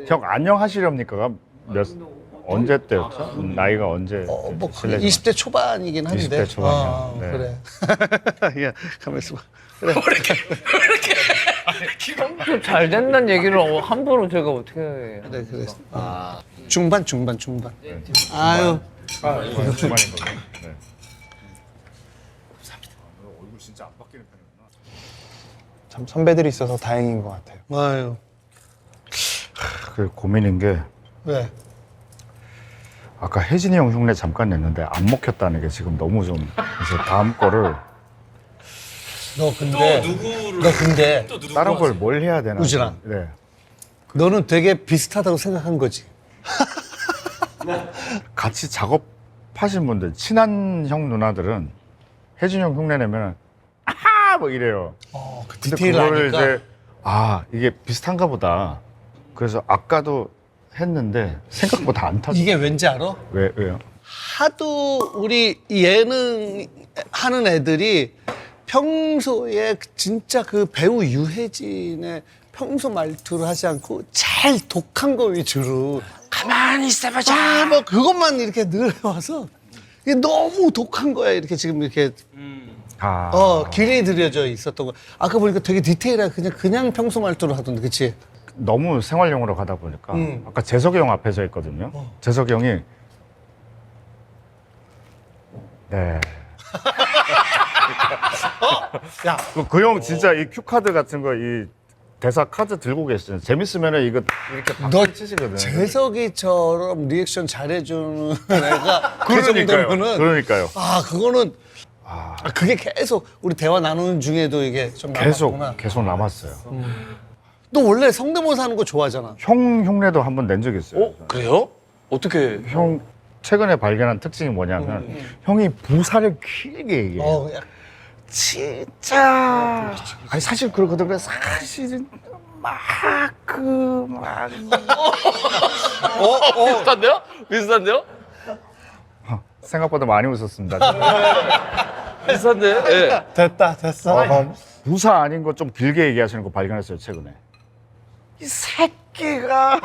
형 안녕하시렵니까가 언제 때였죠? 나이가 언제? 뭐 실례지만. 20대 초반이긴 한데. 20대 초반이요. 네. 그래. 야, 가만 있어 봐. 그래. 처음부터 잘 된다는 얘기를 함부로 제가 어떻게 해요? 그래. 중반. 아유. 주말인 거죠. 네. 얼굴 진짜 안 바뀌는 편이구나. 참 선배들이 있어서 다행인 것 같아요. 아유. 그 고민인 게 왜? 아까 혜진이 형 흉내 잠깐 냈는데 안 먹혔다는 게 지금 너무 좀 그래서 다음 거를 너 근데 다른 걸 뭘 해야 되나? 우진아. 네. 너는 되게 비슷하다고 생각한 거지. 같이 작업하신 분들 친한 형 누나들은 혜진이 형 흉내 내면 아하 뭐 이래요. 그 근데 디테일 그거를 아니까. 이제 이게 비슷한가 보다. 그래서 아까도 했는데 생각보다 안 타죠. 이게 왠지 알아? 왜요? 하도 우리 예능 하는 애들이 평소에 진짜 그 배우 유해진의 평소 말투를 하지 않고 잘 독한 거 위주로 가만히 있어보자 뭐 그것만 이렇게 늘 해와서 이게 너무 독한 거야. 이렇게 지금 이렇게 길이 들여져 있었던 거. 아까 보니까 되게 디테일하게 그냥 평소 말투로 하던데, 그치? 너무 생활용으로 가다 보니까 아까 재석이 형 앞에 서 있거든요. 재석이 형이 네. 야, 그 형 진짜 이 큐 카드 같은 거 이 대사 카드 들고 계시잖아요. 재밌으면은 이거 이렇게 너 박수 치시거든. 재석이처럼 리액션 잘해주는 애가 그 정도면은 그러니까요. 그거는 그게 계속 우리 대화 나누는 중에도 이게 좀 남았구나. 계속 남았어요. 너 원래 성대모사 하는 거 좋아하잖아. 형 흉내도 한 번 낸 적이 있어요. 그래요? 어떻게? 형 최근에 발견한 특징이 뭐냐면 형이 부사를 길게 얘기해요. 야, 진짜 아니 사실 그러거든. 사실은 비슷한데요? 비슷한데요? 생각보다 많이 웃었습니다. 비슷한데? 예. 됐다 됐어. 부사 아닌 거 좀 길게 얘기하시는 거 발견했어요 최근에. 이 새끼가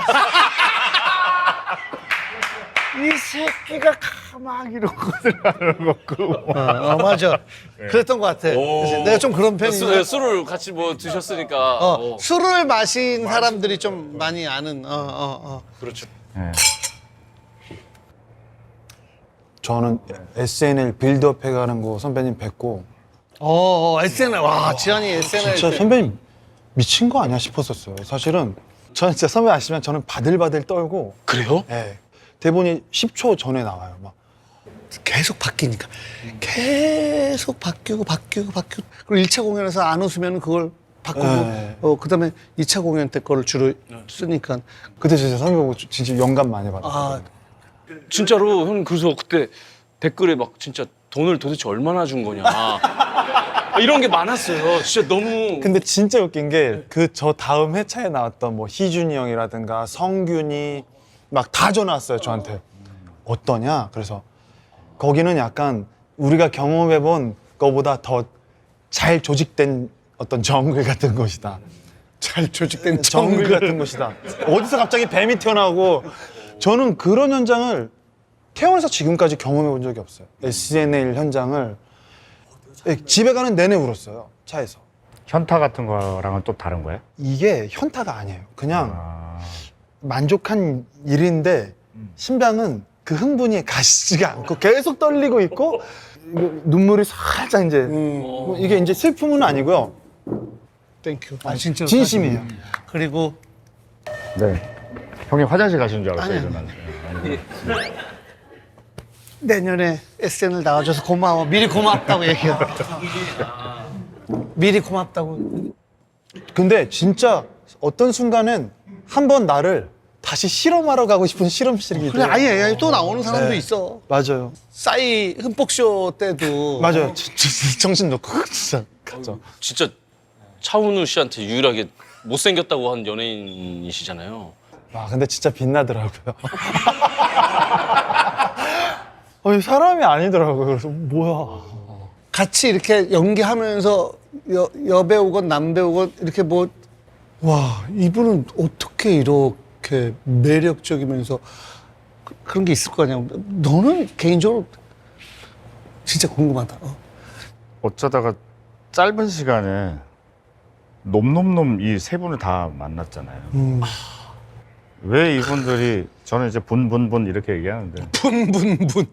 가만히 이러거든 하는 거 그거. 맞아. 그랬던 것 같아. 그래서 내가 좀 그런 편이야. 술을 같이 뭐 드셨으니까. 술을 마신 사람들이 좀 많이 아는. 그렇죠. 네. 저는 SNL 빌드업 해가는 거 선배님 뵙고 SNL. 와, 지한이 SNL. 진짜 선배님 미친 거 아니야 싶었었어요. 사실은 저는 진짜 선배 아시면 저는 바들바들 떨고 그래요? 예. 대본이 10초 전에 나와요. 막 계속 바뀌니까. 계속 바뀌고. 그리고 1차 공연에서 안 웃으면 그걸 바꾸고, 네. 그 다음에 2차 공연 때 거를 주로 쓰니까. 그때 진짜 선배 보고 진짜 영감 많이 받았어요. 아, 진짜로 형 그래서 그때 댓글에 막 진짜 돈을 도대체 얼마나 준 거냐 이런 게 많았어요. 진짜 너무. 근데 진짜 웃긴 게 그 저 다음 회차에 나왔던 뭐 희준이 형이라든가 성균이 막 다 전화 왔어요 저한테. 어떠냐? 그래서 거기는 약간 우리가 경험해본 거보다 더 잘 조직된 어떤 정글 같은 곳이다. 잘 조직된 정글 같은 곳이다. 어디서 갑자기 뱀이 튀어나오고 저는 그런 현장을 태어나서 지금까지 경험해 본 적이 없어요. SNL 현장을 집에 가는 내내 울었어요. 차에서. 현타 같은 거랑은 또 다른 거예요? 이게 현타가 아니에요. 그냥 만족한 일인데 심장은 그 흥분이 가시지가 않고 계속 떨리고 있고 눈물이 살짝 이제 뭐 이게 이제 슬픔은 아니고요. 땡큐. 아, 진짜. 진심이에요. 그리고 네. 형이 화장실 가신 줄 알았어요. 아니요. 저는. 내년에 SNL 나와줘서 고마워. 미리 고맙다고 얘기해. 미리 고맙다고. 근데 진짜 어떤 순간엔 한 번 나를 다시 실험하러 가고 싶은 실험실이 그래, 아예 또 나오는 사람도 네. 있어. 맞아요. 싸이 흠뻑쇼 때도. 맞아요. 진짜 정신 놓고 진짜 갔죠. 진짜 차은우 씨한테 유일하게 못생겼다고 한 연예인이시잖아요. 와 근데 진짜 빛나더라고요. 사람이 아니더라고요. 그래서 뭐야. 같이 이렇게 연기하면서 여배우건 남배우건 이렇게 뭐, 와, 이분은 어떻게 이렇게 매력적이면서 그런 게 있을 거 아니야. 너는 개인적으로 진짜 궁금하다. 어쩌다가 짧은 시간에 놈놈놈 이 세 분을 다 만났잖아요. 왜 이분들이 저는 이제 분분분 이렇게 얘기하는데 분분분.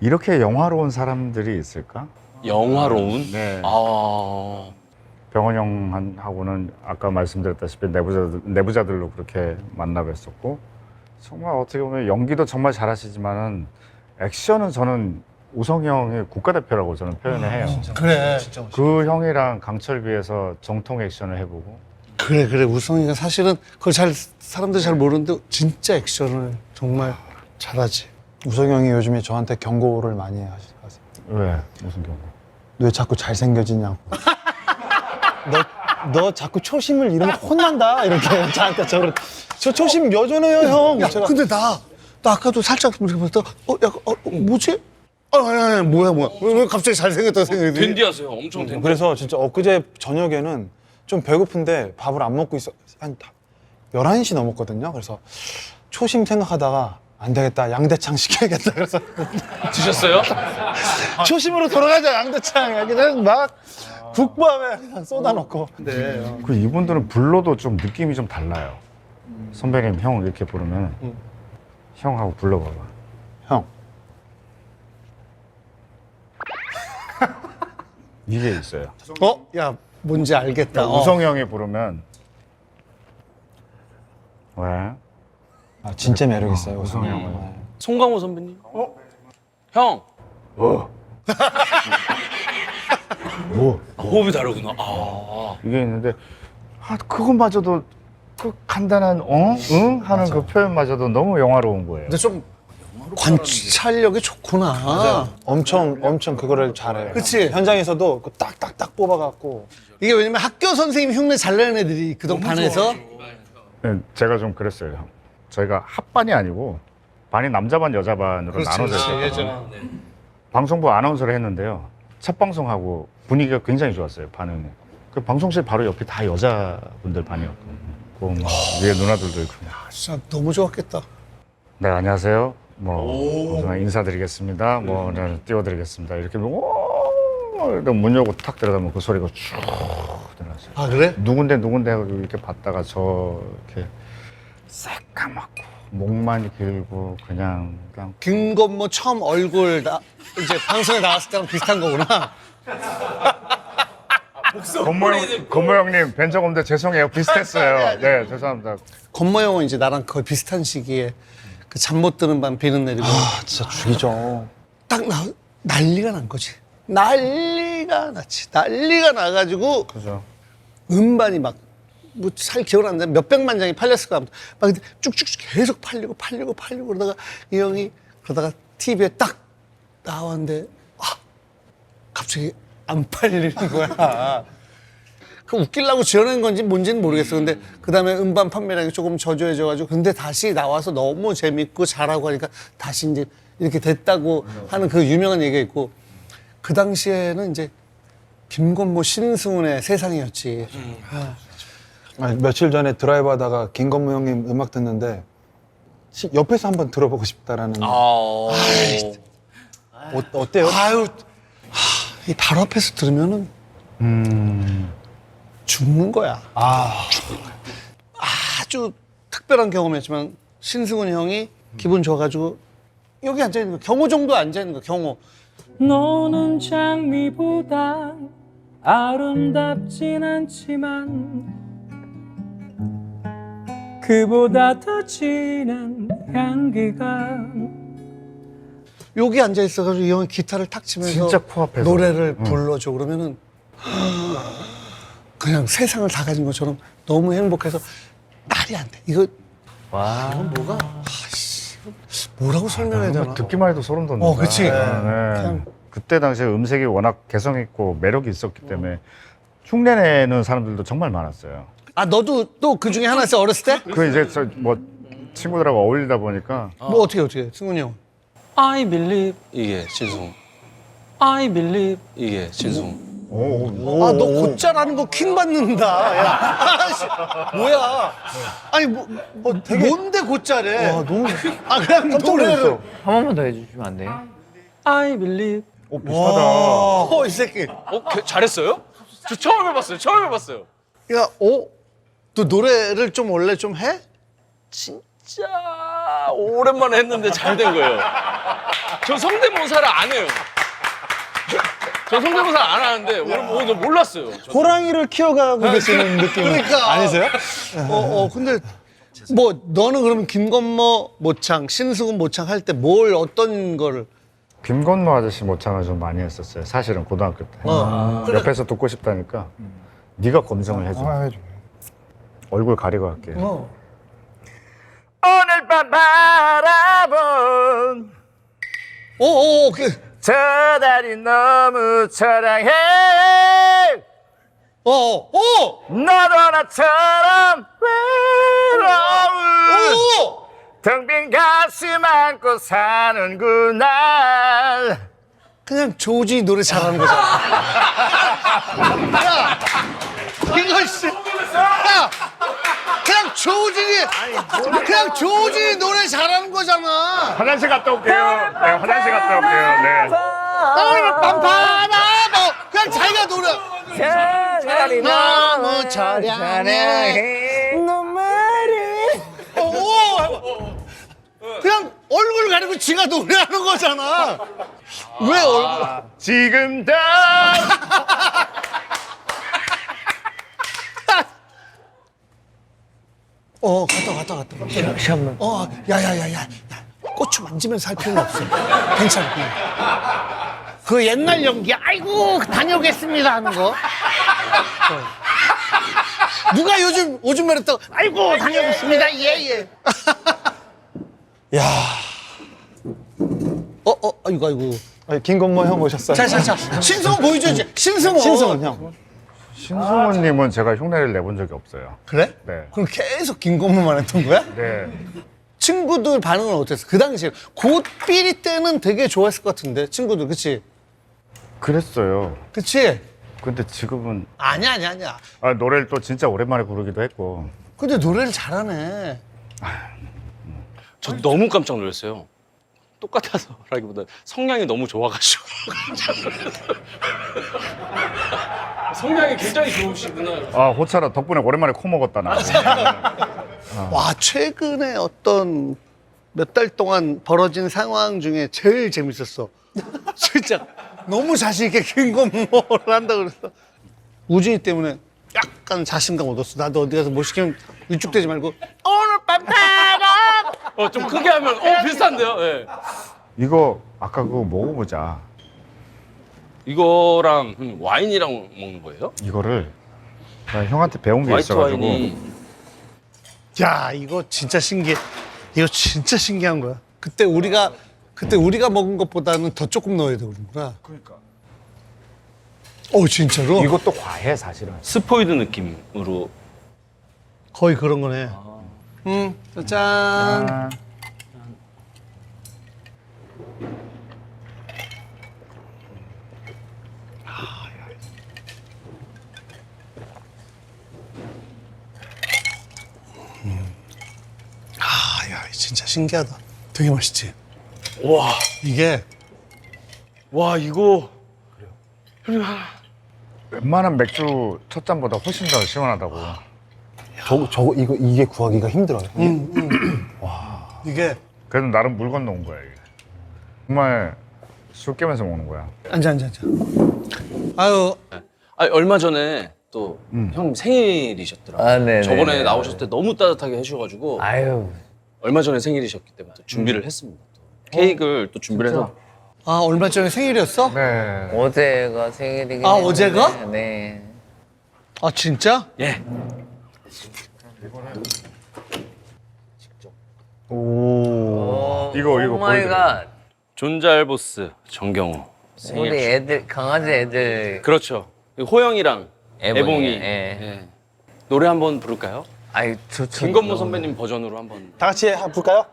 이렇게 영화로운 사람들이 있을까? 영화로운? 네. 아. 병원 형하고는 아까 말씀드렸다시피 내부자들로 그렇게 만나 뵀었고 정말 어떻게 보면 연기도 정말 잘하시지만은 액션은 저는 우성이 형의 국가대표라고 저는 표현을 해요. 그래. 그 형이랑 강철비에서 정통 액션을 해보고 그래. 우성이가 사실은 그걸 사람들이 잘 모르는데 진짜 액션을 정말 잘하지. 우성이 형이 요즘에 저한테 경고를 많이 하세요. 왜? 무슨 경우? 왜 자꾸 잘생겨지냐고. 너 자꾸 초심을 잃으면 혼난다. 이렇게 저한테 저 초심 여전해요, 형. 제가 근데 나 아까도 살짝 이렇게 보다가 뭐지? 아니, 뭐야. 왜 갑자기 잘생겼다 생각이 드니? 댄디하세요. 엄청 댄디. 그래서 진짜 엊그제 저녁에는 좀 배고픈데 밥을 안 먹고 있어. 한 11시 넘었거든요. 그래서 초심 생각하다가 안 되겠다. 양대창 시켜야겠다. 그래서 드셨어요? 초심으로 돌아가자. 양대창. 그냥 막 국밥에 그냥 쏟아놓고. 네. 그 이분들은 불러도 좀 느낌이 좀 달라요. 선배님 형 이렇게 부르면 형하고 불러봐봐. 형. 이게 있어요. 야, 뭔지 알겠다. 우성이 형이 부르면 왜? 아, 진짜 매력 있어요. 우성이 우성이 형은. 형. 송강호 선배님. 형. 뭐? 호흡이 다르구나. 아. 이게 있는데 그것마저도 그 간단한 응 하는 그 표현마저도 너무 영화로운 거예요. 근데 좀 관찰력이 좋구나. 엄청 그거를 잘해요. 그치? 현장에서도 그 딱딱딱 뽑아갖고. 이게 왜냐면 학교 선생님 흉내 잘 내는 애들이 있거든, 반에서. 네, 제가 좀 그랬어요. 저희가 합반이 아니고 반이 남자반 여자반으로 나눠져 있었거든요. 방송부 아나운서를 했는데요. 첫 방송하고 분위기가 굉장히 좋았어요. 반응이. 그 방송실 바로 옆이 다 여자분들 반이었거든요. 그 위에 누나들도 있고. 진짜 너무 좋았겠다. 네, 안녕하세요. 우선 인사드리겠습니다. 네, 띄워드리겠습니다. 이렇게 문 열고 탁 들어가면 그 소리가 쭉 들어갔어요. 아, 그래? 누군데 하고 이렇게 봤다가 이렇게 새까맣고 목만 길고 그냥 김건모 처음 얼굴 이제 방송에 나왔을 때랑 비슷한 거구나. 건모 형님 뵌 적 없는데 죄송해요. 비슷했어요. 네, 죄송합니다. 건모 형은 이제 나랑 거의 비슷한 시기에 그 잠 못 드는 밤 비는 내리고 진짜 죽이죠. 딱 난리가 난 거지. 난리가 났지. 난리가 나가지고 그죠. 음반이 막 뭐 잘 기억 안 나는데 몇백만 장이 팔렸을 거야. 막 근데 쭉쭉쭉 계속 팔리고 그러다가 이 형이 그러다가 TV에 딱 나왔는데 갑자기 안 팔리는 거야. 그 웃기려고 지어낸 건지 뭔지는 모르겠어. 근데 그 다음에 음반 판매량이 조금 저조해져가지고 근데 다시 나와서 너무 재밌고 잘하고 하니까 다시 이제 이렇게 됐다고 하는 그 유명한 얘기가 있고 그 당시에는 이제 김건모 신승훈의 세상이었지. 아니, 며칠 전에 드라이브 하다가 김건모 형님 음악 듣는데 옆에서 한번 들어보고 싶다라는. 어때요? 아유, 이 바로 앞에서 들으면은 죽는 거야. 아주 특별한 경험이었지만 신승훈 형이 기분 좋아가지고 여기 앉아 있는 거, 경호 정도 앉아 있는 거, 경호. 너는 장미보다 아름답진 않지만 그보다 더 진한 향기가 여기 앉아 있어가지고 이 형이 기타를 탁 치면서 진짜 코앞에서. 노래를 불러줘. 그러면은 그냥 세상을 다 가진 것처럼 너무 행복해서 말이 안 돼. 이건 뭐가? 뭐라고 설명해야 되나? 듣기만 해도 소름 돋는다. 그치. 네. 그때 당시에 음색이 워낙 개성 있고 매력이 있었기 때문에 흉내내는 사람들도 정말 많았어요. 아, 너도 또 그 중에 하나였어, 어렸을 때? 그 이제 친구들하고 어울리다 보니까 뭐 어떻게, 승훈이 형? I believe 이게 신승훈. I believe 이게 신승훈. 아, 너 곧잘하는 거 킹 받는다. 야. 아씨, 뭐야? 아니, 뭔데 곧잘해? 너무 그냥 노래를. 한 번만 더 해주시면 안 돼요? I believe. 비슷하다. 이 새끼. 잘했어요? 저 처음 해봤어요. 야, 너 노래를 좀 원래 좀 해? 진짜 오랜만에 했는데 잘 된 거예요. 저 성대모사를 안 해요. 저 성대모사 안 하는데 오늘 몰랐어요. 호랑이를 키워가고 계시는 느낌 그러니까. 아니세요? 근데 뭐 너는 그러면 김건모 모창, 신승훈 모창 할 때 어떤 거를? 김건모 아저씨 모창을 좀 많이 했었어요. 사실은 고등학교 때. 옆에서 듣고 싶다니까 네가 검증을 해줘. 해줘. 얼굴 가리고 할게요. 오늘 밤 바라본 저 달이 너무 처량해 너도 나처럼 외로운 텅 빈 가슴 안고 사는구나. 그냥 조지 노래 잘하는 거잖아. 야, 이거 씨. 야, 그냥 조진이 노래 잘하는 거잖아. 화장실 갔다 올게요. 네, 화장실 갔다 올게요. 네. 그냥 자기가 노래. 달이 너무 처량해. 눈물이 그냥 얼굴 가리고 지가 노래하는 거잖아. 왜 얼굴? 지금 다 갔다. 시험만 야. 고추 만지면서 할 필요는 없어. 괜찮아. 그 옛날 연기, 아이고, 다녀오겠습니다 하는 거. 누가 요즘 말했다고, 아이고, 다녀오겠습니다. 예. 야, 아이고. 아니, 김건모 형 오셨어요. 자. 신승훈 보여줘야지. 신승훈. 신승훈 형. 신승훈님은 제가 흉내를 내본 적이 없어요. 그래? 네. 그럼 계속 김건모만 했던 거야? 네. 친구들 반응은 어땠어? 그 당시에 고삐리 때는 되게 좋아했을 것 같은데 친구들 그치? 그랬어요. 그치? 근데 지금은 아니야. 노래를 또 진짜 오랜만에 부르기도 했고. 근데 노래를 잘하네. 저 너무 깜짝 놀랐어요. 똑같아서라기보다 성량이 너무 좋아가지고. 성량이 굉장히 좋으시구나. 호차라 덕분에 오랜만에 코 먹었다 나. 와 최근에 어떤 몇 달 동안 벌어진 상황 중에 제일 재밌었어. 진짜 너무 자신 있게 김건모를 한다 그랬어. 우진이 때문에 약간 자신감 얻었어. 나도 어디 가서 뭐 시키면 위축되지 말고 오늘 밤 바람. 좀 크게 하면 비슷한데요. 예. 이거 아까 그거 먹어보자. 이거랑 와인이랑 먹는 거예요? 이거를 나 형한테 배운 게 화이트 있어가지고. 와인이. 야 이거 진짜 신기해. 이거 진짜 신기한 거야. 그때 우리가 먹은 것보다는 더 조금 넣어야 되는구나. 그러니까. 진짜로? 이것도 과해 사실은. 스포이드 느낌으로. 거의 그런 거네. 짠. 야, 진짜 신기하다. 되게 맛있지? 와, 이게 와 이거. 웬만한 맥주 첫 잔보다 훨씬 더 시원하다고. 이게 구하기가 힘들어요. 이게 그래도 나름 물 건너온 거야 이게. 정말 술 깨면서 먹는 거야. 앉아. 아유, 얼마 전에 또 형님 생일이셨더라고요. 아, 네네. 저번에 나오셨을 때 너무 따뜻하게 해주셔가지고 아유. 얼마 전에 생일이셨기 때문에 또 준비를 했습니다. 또. 케이크를 또 준비를 해서. 얼마 전에 생일이었어? 네. 어제가 생일이긴 어제가? 했는데, 네. 진짜? 예. 이거 오 마이 보여드려. 갓. 존잘보스 정경호 생일. 우리 애들 강아지 애들 그렇죠. 호영이랑 애봉이. 예. 예. 노래 한번 부를까요? 아이 좋죠. 김건모 선배님 버전으로 한번. 다 같이 볼까요?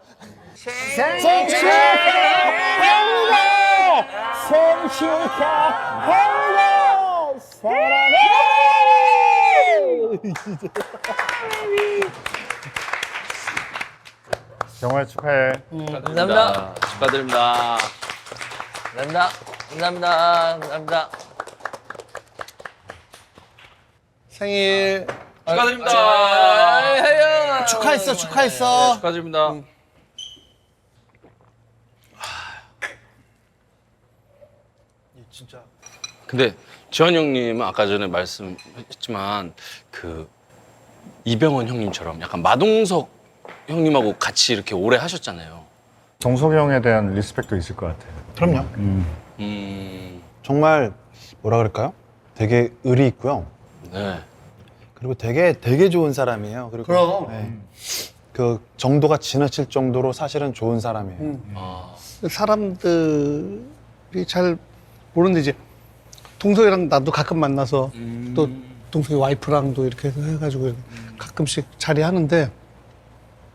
정말 축하해. 감사합니다. 축하드립니다. 감사합니다. 생일 축하드립니다. 축하했어. 축하드립니다. 진짜. 근데 지환 형님은 아까 전에 말씀했지만 그 이병헌 형님처럼 약간 마동석 형님하고 같이 이렇게 오래 하셨잖아요. 정석이 형에 대한 리스펙도 있을 것 같아요. 그럼요. 정말 뭐라 그럴까요? 되게 의리 있고요. 네. 그리고 되게 좋은 사람이에요. 그리고 그럼. 네. 그 정도가 지나칠 정도로 사실은 좋은 사람이에요. 사람들이 잘 모르는데 이제 동석이랑 나도 가끔 만나서 또 동석이 와이프랑도 이렇게 해가지고 가끔씩 자리하는데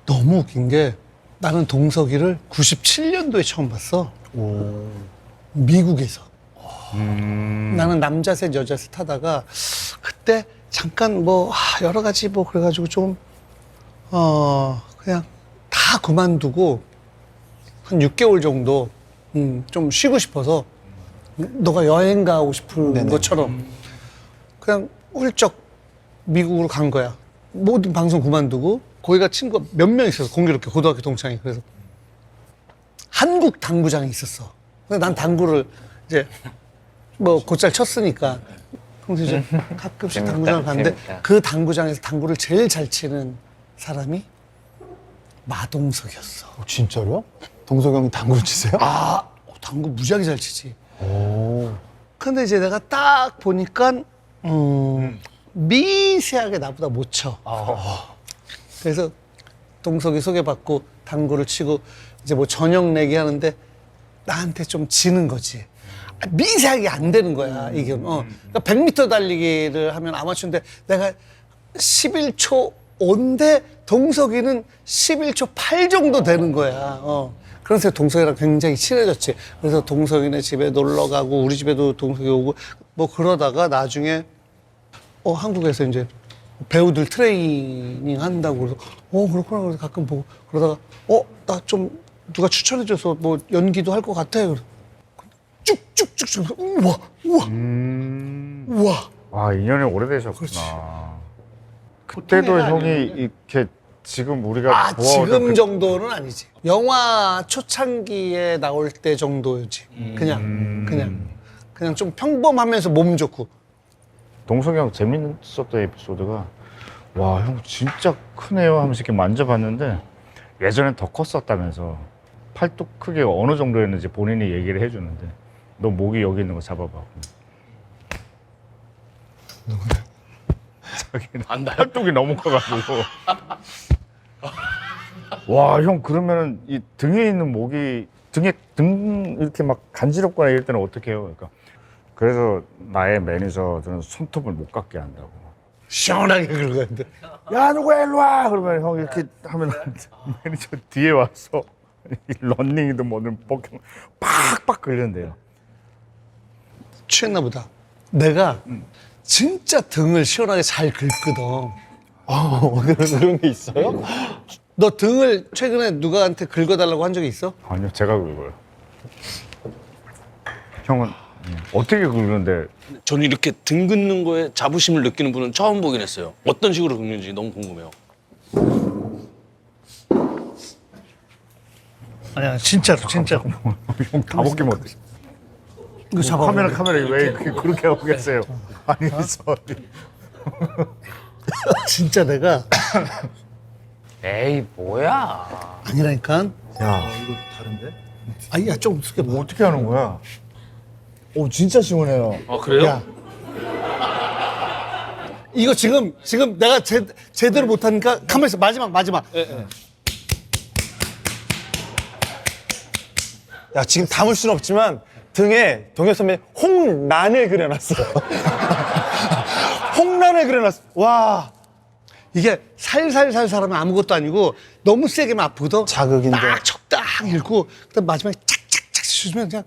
너무 웃긴 게 나는 동석이를 97년도에 처음 봤어. 미국에서. 나는 남자셋 여자셋 하다가 그때 잠깐 뭐 여러 가지 뭐 그래가지고 좀 그냥 다 그만두고 한 6개월 정도 좀 쉬고 싶어서 너가 여행 가고 싶은 네네. 것처럼 그냥 훌쩍 미국으로 간 거야. 모든 방송 그만두고 거기가 친구가 몇 명 있었어. 공교롭게 고등학교 동창이. 그래서 한국 당구장에 있었어. 근데 난 당구를 이제 뭐 곧잘 쳤으니까 그래서 이제 가끔씩 당구장을 갔는데 재밌다. 그 당구장에서 당구를 제일 잘 치는 사람이 마동석이었어. 진짜로요? 동석이 형이 당구를 치세요? 당구 무지하게 잘 치지. 근데 이제 내가 딱 보니까 미세하게 나보다 못 쳐. 그래서 동석이 소개받고 당구를 치고 이제 뭐 저녁 내기 하는데 나한테 좀 지는 거지. 미세하게 안 되는 거야, 이게. 그러니까 100m 달리기를 하면 아마추어인데 내가 11초 5인데 동석이는 11초 8 정도 되는 거야. 그래서 동석이랑 굉장히 친해졌지. 그래서 동석이네 집에 놀러 가고 우리 집에도 동석이 오고 뭐 그러다가 나중에 한국에서 이제 배우들 트레이닝 한다고 그래서 그렇구나. 그래서 가끔 보고 그러다가 나 좀 누가 추천해줘서 뭐 연기도 할 것 같아. 그래서 쭉쭉쭉쭉 우와. 와, 인연이 오래되셨구나. 그때도 형이 이렇게 지금 우리가 지금 보아오던 정도는 아니지. 영화 초창기에 나올 때 정도였지. 그냥 좀 평범하면서 몸 좋고. 동석이 형 재밌었던 에피소드가 와, 형 진짜 크네요 하면서 이렇게 만져봤는데 예전엔 더 컸었다면서 팔뚝 크기가 어느 정도였는지 본인이 얘기를 해주는데 너 목이 여기 있는 거 잡아봐. 자기는 팔뚝이 너무 커가지고 와, 형 그러면은 이 등에 있는 목이 등 이렇게 막 간지럽거나 이럴 때는 어떻게 해요? 그러니까 그래서 나의 매니저들은 손톱을 못 깎게 한다고. 시원하게 긁어야 돼. 야, 누구야, 일로 와! 그러면 형 이렇게 하면 매니저 뒤에 와서 런닝이든 뭐든 복형 팍팍 긁는데요. 취했나 보다. 내가 진짜 등을 시원하게 잘 긁거든. 그런 게 있어요? 너 등을 최근에 누가한테 긁어달라고 한 적이 있어? 아니요, 제가 긁어요. 형은 어떻게 긁는데? 저는 이렇게 등 긋는 거에 자부심을 느끼는 분은 처음 보긴 했어요. 어떤 식으로 긁는지 너무 궁금해요. 아니야, 진짜로. 형 다 벗기면 어떡해? 이거 잡아. 카메라 왜 그렇게 하고 계세요? 아니, 진짜 내가 에이 뭐야. 아니라니까. 야, 이거 다른데? 야, 좀 숙여봐. 뭐 어떻게 하는 거야? 오, 진짜 시원해요. 아 그래요? 야. 이거 지금 내가 제대로 못하니까 가만히 있어. 마지막. 야, 지금 담을 순 없지만 등에 동엽 선배 홍란을 그려놨어요. 홍란을 그려놨어. 와. 이게 살살살살 하면 아무것도 아니고 너무 세게면 아프거든. 자극인데. 딱 적당히 읽고 그다음 마지막에 착착착 씻으면 그냥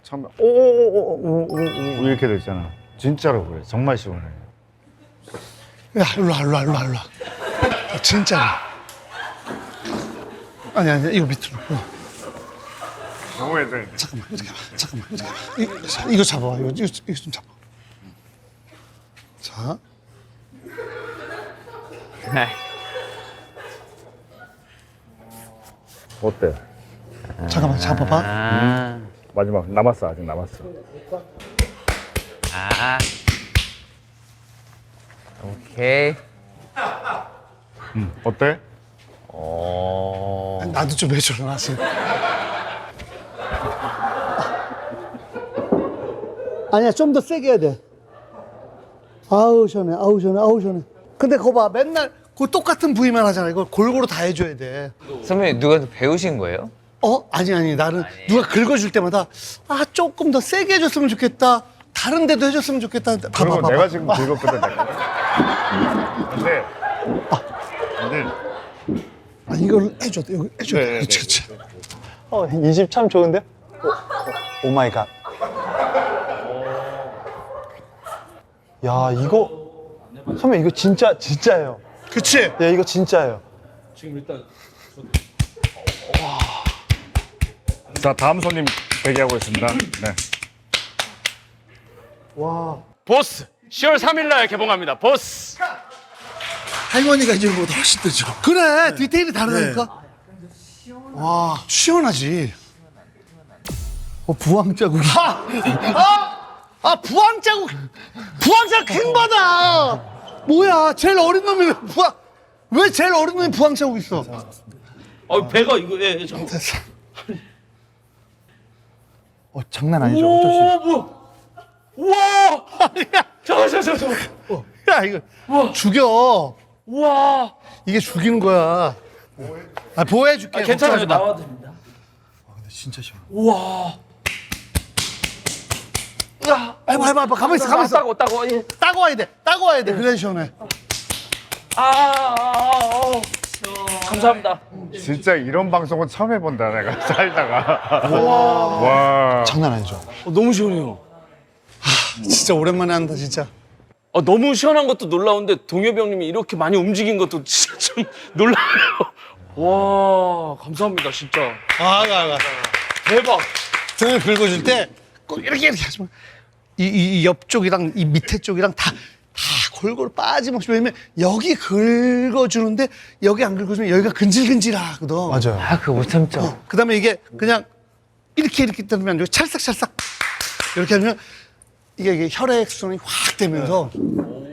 처음에 오오오오오 이렇게 됐잖아. 진짜로 그래. 정말 시원해. 야, 일로 와. 진짜로. 아니, 이거 밑으로. 너무 해돼. 잠깐만, 이렇게 해봐. 이거 잡아봐. 이거 좀 잡아. 자. 어때? 잠깐만, 잡아봐. 마지막 남았어. 아직 남았어. 오케이. 어때? 나도 좀 해줘, 나지. 아니야, 좀 더 세게 해야 돼. 아우, 시원해. 근데 그거 봐, 맨날 그 똑같은 부위만 하잖아. 이걸 골고루 다 해줘야 돼. 선배님 누가 배우신 거예요? 아니. 나는 누가 긁어줄 때마다 조금 더 세게 해줬으면 좋겠다. 다른 데도 해줬으면 좋겠다. 그리고 봐봐. 내가 지금 긁었거든. 근데 이걸 해줘. 이거 해줘. 네. 그치. 이 집 참 좋은데? 오 마이 갓. 야, 이거 선배 이거 진짜예요. 그치? 야, 이거 진짜예요. 자, 다음 손님 대기하고 있습니다. 네. 보스 10월 3일날 개봉합니다. 보스. 할머니가 이제 보다 훨씬 뜨죠. 그래, 디테일이 다르다니까. 와, 시원하지. 부항 자국이. 부항 자국 킹받아. 뭐야, 제일 어린 놈이 왜 제일 어린 놈이 부항 자국 있어? 배가 이거 잠깐. 됐어. 장난 아니죠. 뭐야? 우와! 잠깐. 야, 이거 죽여. 우와! 이게 죽이는 거야. 보호해줄게. 괜찮아요. 걱정하지 마. 나와도 됩니다. 진짜 시원. 해봐. 가만히 있어. 따고. 예. 따고 와야 돼. 그래 시원해. 감사합니다. 진짜 이런 방송은 처음 해본다 내가 살다가. 와. 장난 아니죠. 너무 시원해요. 진짜 오랜만에 한다 진짜. 너무 시원한 것도 놀라운데 동엽이 형님이 이렇게 많이 움직인 것도 진짜 좀 놀라요. 와, 감사합니다, 진짜. 대박. 등을 긁어줄 때 꼭 이렇게 하지 마. 이 옆쪽이랑 이 밑에 쪽이랑 다 골고루 빠짐없이. 왜냐면 여기 긁어주는데 여기 안 긁어주면 여기가 근질근질하거든. 맞아요. 아 그거 못 참죠. 그다음에 이게 그냥 이렇게 뜨면 안 되고 찰싹찰싹 이렇게 하면 이게 혈액 순환이 확 되면서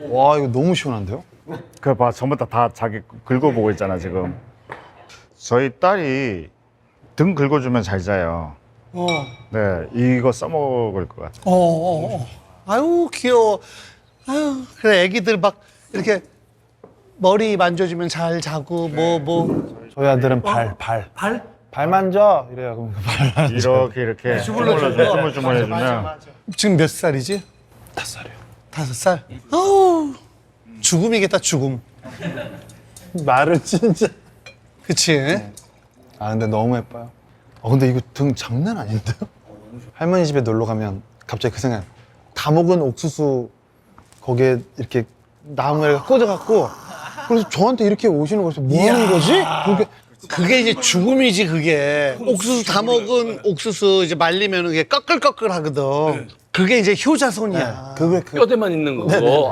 와 이거 너무 시원한데요? 그 봐, 전부 다 자기 긁어보고 있잖아 지금. 저희 딸이 등 긁어주면 잘 자요. 네, 이거 써먹을 것 같아. 아유 귀여워. 아유 그래 애기들 막 이렇게 머리 만져주면 잘 자고 저희 아들은 발 만져 이래요. 그럼 발 만져. 이렇게 주물주물해주면 지금 몇 살이지? 5살이요. 5살? 아우 죽음이겠다 죽음. 말을 진짜. 그치? 아 근데 너무 예뻐요. 근데 이거 등 장난 아닌데요? 할머니 집에 놀러 가면 갑자기 그 생각. 다 먹은 옥수수 거기에 이렇게 나무에 꽂아갖고 그래서 저한테 이렇게 오시는 거죠. 뭐 하는 거지? 그게 이제 죽음이지 그게. 옥수수 다 먹은 옥수수 이제 말리면 이게 꺼끌꺼끌하거든. 그게 이제 효자손이야. 뼈대만 있는 거고.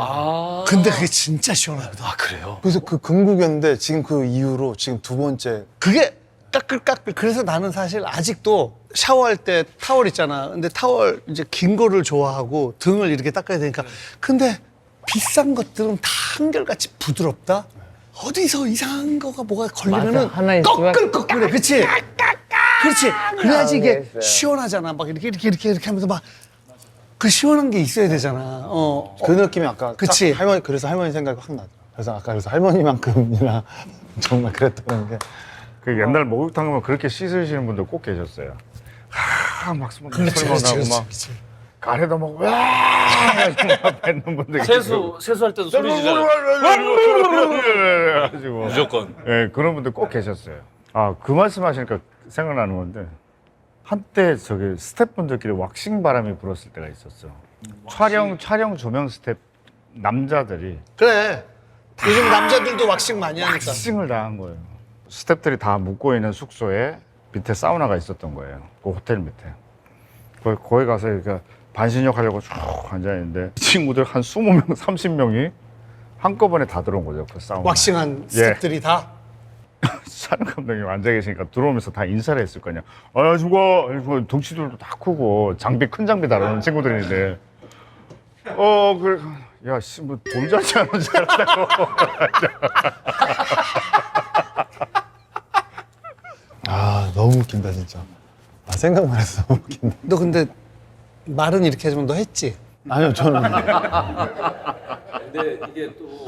근데 그게 진짜 시원하거든. 그래요? 그래서 그 금국이었는데 지금 그 이후로 지금 2번째. 그게 까끌까끌. 그래서 나는 사실 아직도 샤워할 때 타월 있잖아. 근데 타월 이제 긴 거를 좋아하고 등을 이렇게 닦아야 되니까. 근데 비싼 것들은 다 한결같이 부드럽다. 어디서 이상한 거가 뭐가 걸리면은 맞아, 하나 있으면 꺼끌꺼끌해. 그치? 그렇지. 그래야지 이게 있어요. 시원하잖아. 막 이렇게 하면서 막 그 시원한 게 있어야 되잖아. 그 느낌이 아까 그치. 딱 할머니 그래서 할머니 생각이 확 나죠. 그래서 아까 할머니만큼이나 정말 그랬다는 게. 그 옛날 목욕탕 가면 그렇게 씻으시는 분들 꼭 계셨어요. 막 그렇지, 설명하고 막 가래도 먹고 막 뱉는 분들 세수할 때도 소리 지르잖아요. 가지고 무조건. 예, 그런 분들 꼭 계셨어요. 그 말씀하시니까 생각나는 건데 한때 저기 스태프분들끼리 왁싱 바람이 불었을 때가 있었어. 촬영 조명 스태프 남자들이 그래. 요즘 남자들도 왁싱 많이 하니까. 왁싱을 다 한 거예요. 스태프들이 다 묵고 있는 숙소에 밑에 사우나가 있었던 거예요. 그 호텔 밑에. 거기 가서 이렇게 반신욕 하려고 쭉 앉아있는데 친구들 한 20명, 30명이 한꺼번에 다 들어온 거죠. 그 사우나. 왁싱한 스태프들이 다. 촬영 감독님 앉아 계시니까 들어오면서 다 인사를 했을 거 아니야. 안녕하십니까. 덩치들도 다 크고 장비 큰 장비 다루는 친구들인데 그래. 야, 씨, 뭐 돈자지 않은 줄 알았다고. 너무 웃긴다 진짜. 생각만 해서 너무 웃긴다. 너 근데 말은 이렇게 하지만 너 했지? 아니요 저는. 근데 이게 또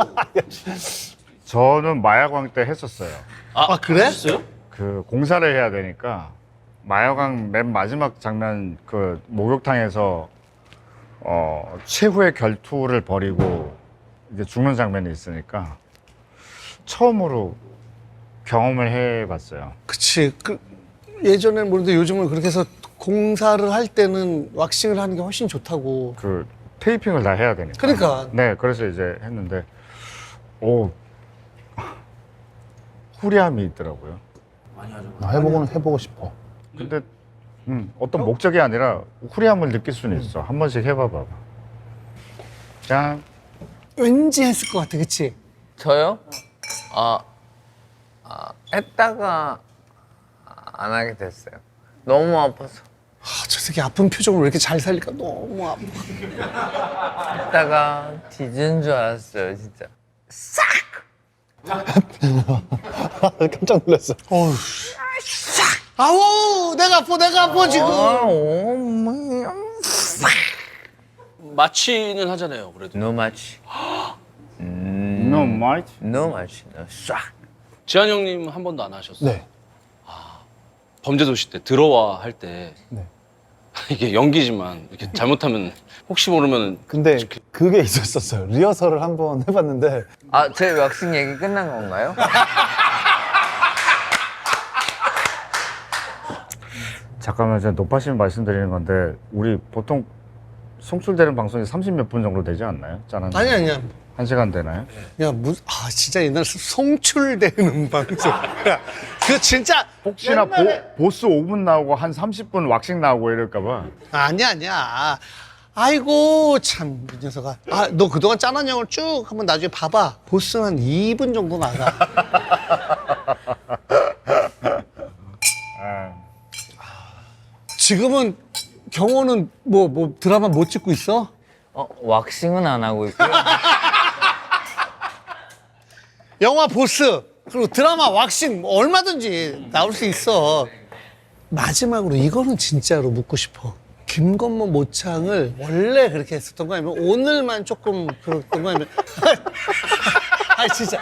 저는 마야광 때 했었어요. 그래? 했어요? 그 공사를 해야 되니까 마야광 맨 마지막 장면 그 목욕탕에서 최후의 결투를 벌이고 이제 죽는 장면이 있으니까 처음으로 경험을 해봤어요. 그치. 예전에는 모르는데 요즘은 그렇게 해서 공사를 할 때는 왁싱을 하는 게 훨씬 좋다고. 그 테이핑을 다 해야 되니까. 그러니까. 네, 그래서 이제 했는데 후리함이 있더라고요. 해보고 싶어. 근데 어떤 목적이 아니라 후리함을 느낄 수는 있어. 한 번씩 해봐봐. 짠. 왠지 했을 것 같아, 그치? 저요? 했다가 안 하게 됐어요. 너무 아파서. 저 새끼 아픈 표정을 왜 이렇게 잘 살릴까? 너무 아파. 했다가 뒤지는 줄 알았어요, 진짜. 깜짝 놀랐어. 아우, 내가 아파, 지금. 마취는 하잖아요, 그래도. No much. No much. No much. No 싹. 지한 형님 한 번도 안 하셨어요? 네. 범죄도시 때 들어와 할 때 네. 이게 연기지만 이렇게 잘못하면 혹시 모르면 근데 그게 있었어요. 리허설을 한번 해봤는데 아, 제 왁싱 얘기 끝난 건가요? 잠깐만, 제가 높아시면 말씀드리는 건데 우리 보통 송출되는 방송이 30몇 분 정도 되지 않나요? 짠한 아니야. 1시간 되나요? 야, 진짜 옛날 송출되는 방송. 야, 그 진짜. 혹시나 옛날에- 보스 5분 나오고 한 30분 왁싱 나오고 이럴까봐. 아니야. 아이고, 참, 이 녀석아. 너 그동안 짠한 영을 쭉 한번 나중에 봐봐. 보스는 한 2분 정도 나가. 아, 지금은 경호는 뭐 드라마 못 찍고 있어? 왁싱은 안 하고 있고요. 영화 보스, 그리고 드라마 왁싱 뭐 얼마든지 나올 수 있어. 마지막으로 이거는 진짜로 묻고 싶어. 김건모 모창을 원래 그렇게 했었던 거 아니면 오늘만 조금 그랬던 거 아니면 진짜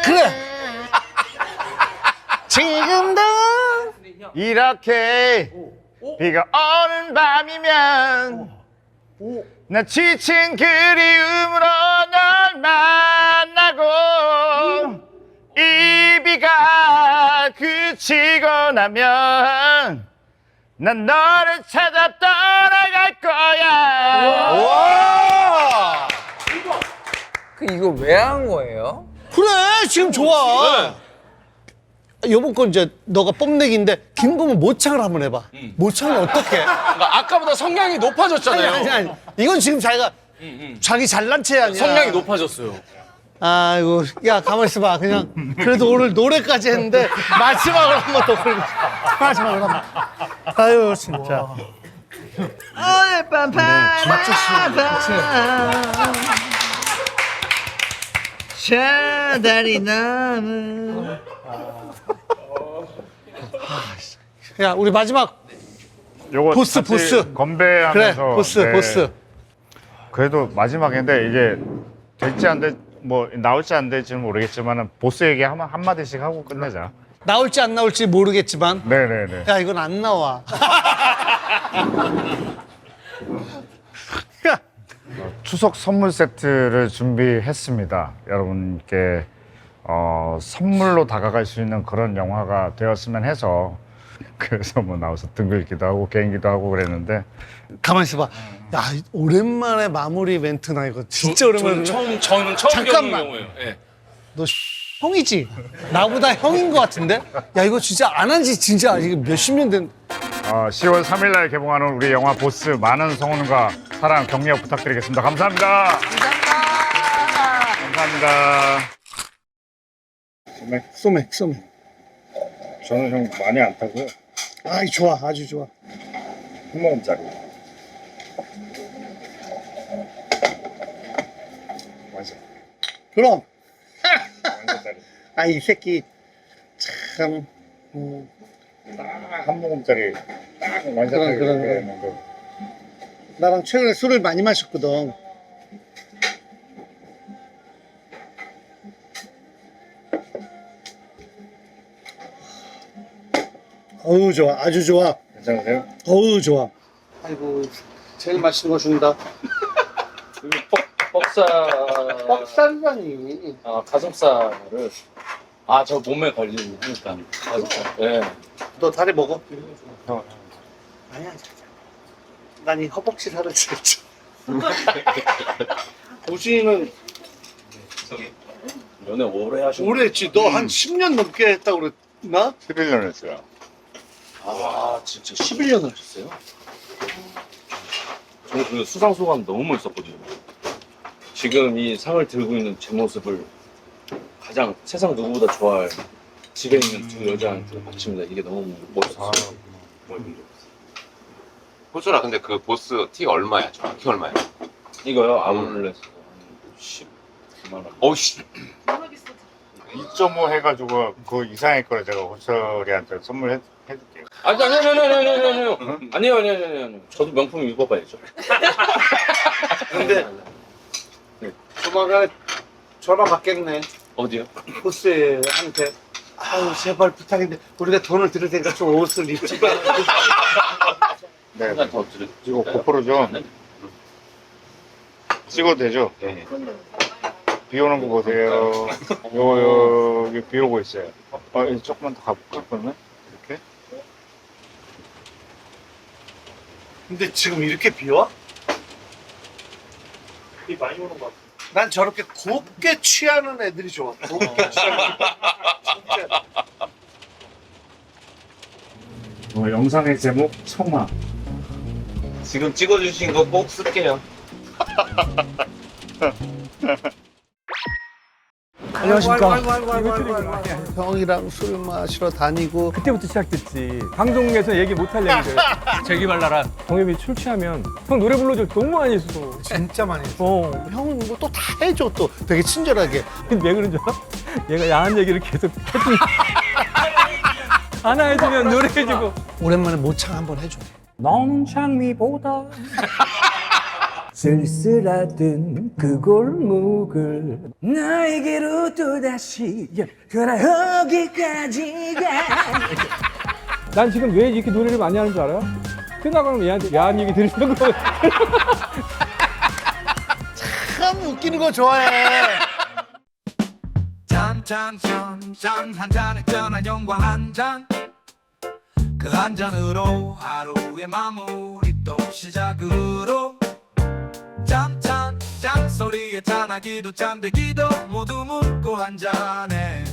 그래 지금도 이렇게 비가 오는 밤이면 나 지친 그리움으로 널 만나고 이 비가 그치고 나면 난 너를 찾아 떠나갈 거야. 이거 왜 한 거예요? 그래 지금 좋아. 요번 건 이제 너가 뽐내기인데 김건모 모창을 한번 해봐. 모창은 어떻게? 그러니까 아까보다 성량이 높아졌잖아요. 아니. 이건 지금 자기가 자기 잘난 체 아니야. 성량이 높아졌어요. 아이고, 야, 가만 있어봐. 그냥, 그래도 오늘 노래까지 했는데, 마지막으로 한 번 더 부르고 싶어. 마지막으로 한 번. 아유, 진짜. 오늘 밤 샤다리 나무. 야, 우리 마지막. 요거 보스, 같이 보스. 건배하면서 그래, 보스, 네. 보스. 그래도 마지막인데 이게 될지 안 될, 뭐 나올지 안 될지는 모르겠지만은 보스 얘기 한 마디씩 하고 끝내자. 나올지 안 나올지 모르겠지만. 네네네. 야, 이건 안 나와. 야, 추석 선물 세트를 준비했습니다. 여러분께 선물로 다가갈 수 있는 그런 영화가 되었으면 해서 그래서 뭐 나와서 등 긁기도 하고 개인기도 하고 그랬는데 가만 있어봐. 야, 오랜만에 마무리 멘트나 이거 진짜 오랜만에. 저는 처음 잠깐만. 겪는 경우예요. 예. 너 형이지? 나보다 형인 것 같은데? 야, 이거 진짜 안 한 지 진짜 이게 몇십 년 된. 10월 3일 날 개봉하는 우리 영화 보스 많은 성원과 사랑 격려 부탁드리겠습니다. 감사합니다. 감사합니다. 소맥. 저는 형 많이 안 타고요. 아이, 좋아. 아주 좋아. 한 모금짜리. 완전. 그럼. 완전짜리. 아, 이 새끼. 참. 딱 한 모금짜리. 딱 완전짜리. 그래. 나랑 최근에 술을 많이 마셨거든. 어우, 좋아. 아주 좋아. 괜찮으세요? 어우, 좋아. 아이고, 제일 맛있는 거 준다. 뻑살. 뻑살이라니. 가슴살을. 저 몸에 걸리니까. 가슴살. 예. 너 다리 먹어. 아니야. 난 이 허벅지 살을 진짜. 우진이는 연애 오래 하셨 오래 했지. 너 한 10년 넘게 했다고 그랬나? 11년 했어요. 진짜 11년을 하셨어요? 저는 그 수상 소감 너무 멋있었거든요. 지금 이 상을 들고 있는 제 모습을 가장 세상 누구보다 좋아할 집에 있는 두 여자한테 바칩니다. 이게 너무 멋있었어요. 호준아, 근데 그 보스 티 얼마야? 정확히 얼마야? 이거요? 아울렛에서 한 10만 원. 어우씨. 2.5 해가지고 그 이상의 거를 제가 호철이한테 선물해줄게요. 아니요. 저도 명품 입어봐야죠. 근데 조만간에 전화 받겠네. 어디요? 보스한테. 아유 제발 부탁인데 우리가 돈을 들을 테니까 좀 옷을 입지. 네. 이거 고프로 좀 찍어도 되죠? 네. 비 오는 거 보세요. 요 여기 비 오고 있어요. 이제 조금만 더 가볼까 그러면 이렇게. 근데 지금 이렇게 비와? 비 많이 오는 것 같아. 난 저렇게 곱게 취하는 애들이 좋아. 곱게 취하는. 진짜. 영상의 제목 청아. 지금 찍어주신 거 꼭 쓸게요. 안녕하십니까. 형이랑 술 마시러 다니고 그때부터 시작됐지. 방송에서 얘기 못할 얘기들. 재기발랄한. 동엽이 술 취하면 형 노래 불러줘 너무 많이 했어. 진짜 많이 했어. 형은 뭐 또 다 해줘 또 되게 친절하게. 왜 그런 줄 알아? 얘가 야한 얘기를 계속 해주니. 하나 해주면 노래 해주고. 오랜만에 모창 한번 해줘. 너는 장미보다 쓸쓸하던 그 골목을 나에게로 또다시 그래 여기까지가. 난 지금 왜 이렇게 노래를 많이 하는 줄 알아요? 끝나가면 얘한테 야한 얘기 들으려고. 참 웃기는 거 좋아해. 짠짠짠짠 한 잔에 전한 영과 한 잔. 그 한 잔으로 하루의 마무리 또 시작으로 짠짠 짠 소리에 짠하기도 짠되기도 모두 묻고 한 잔에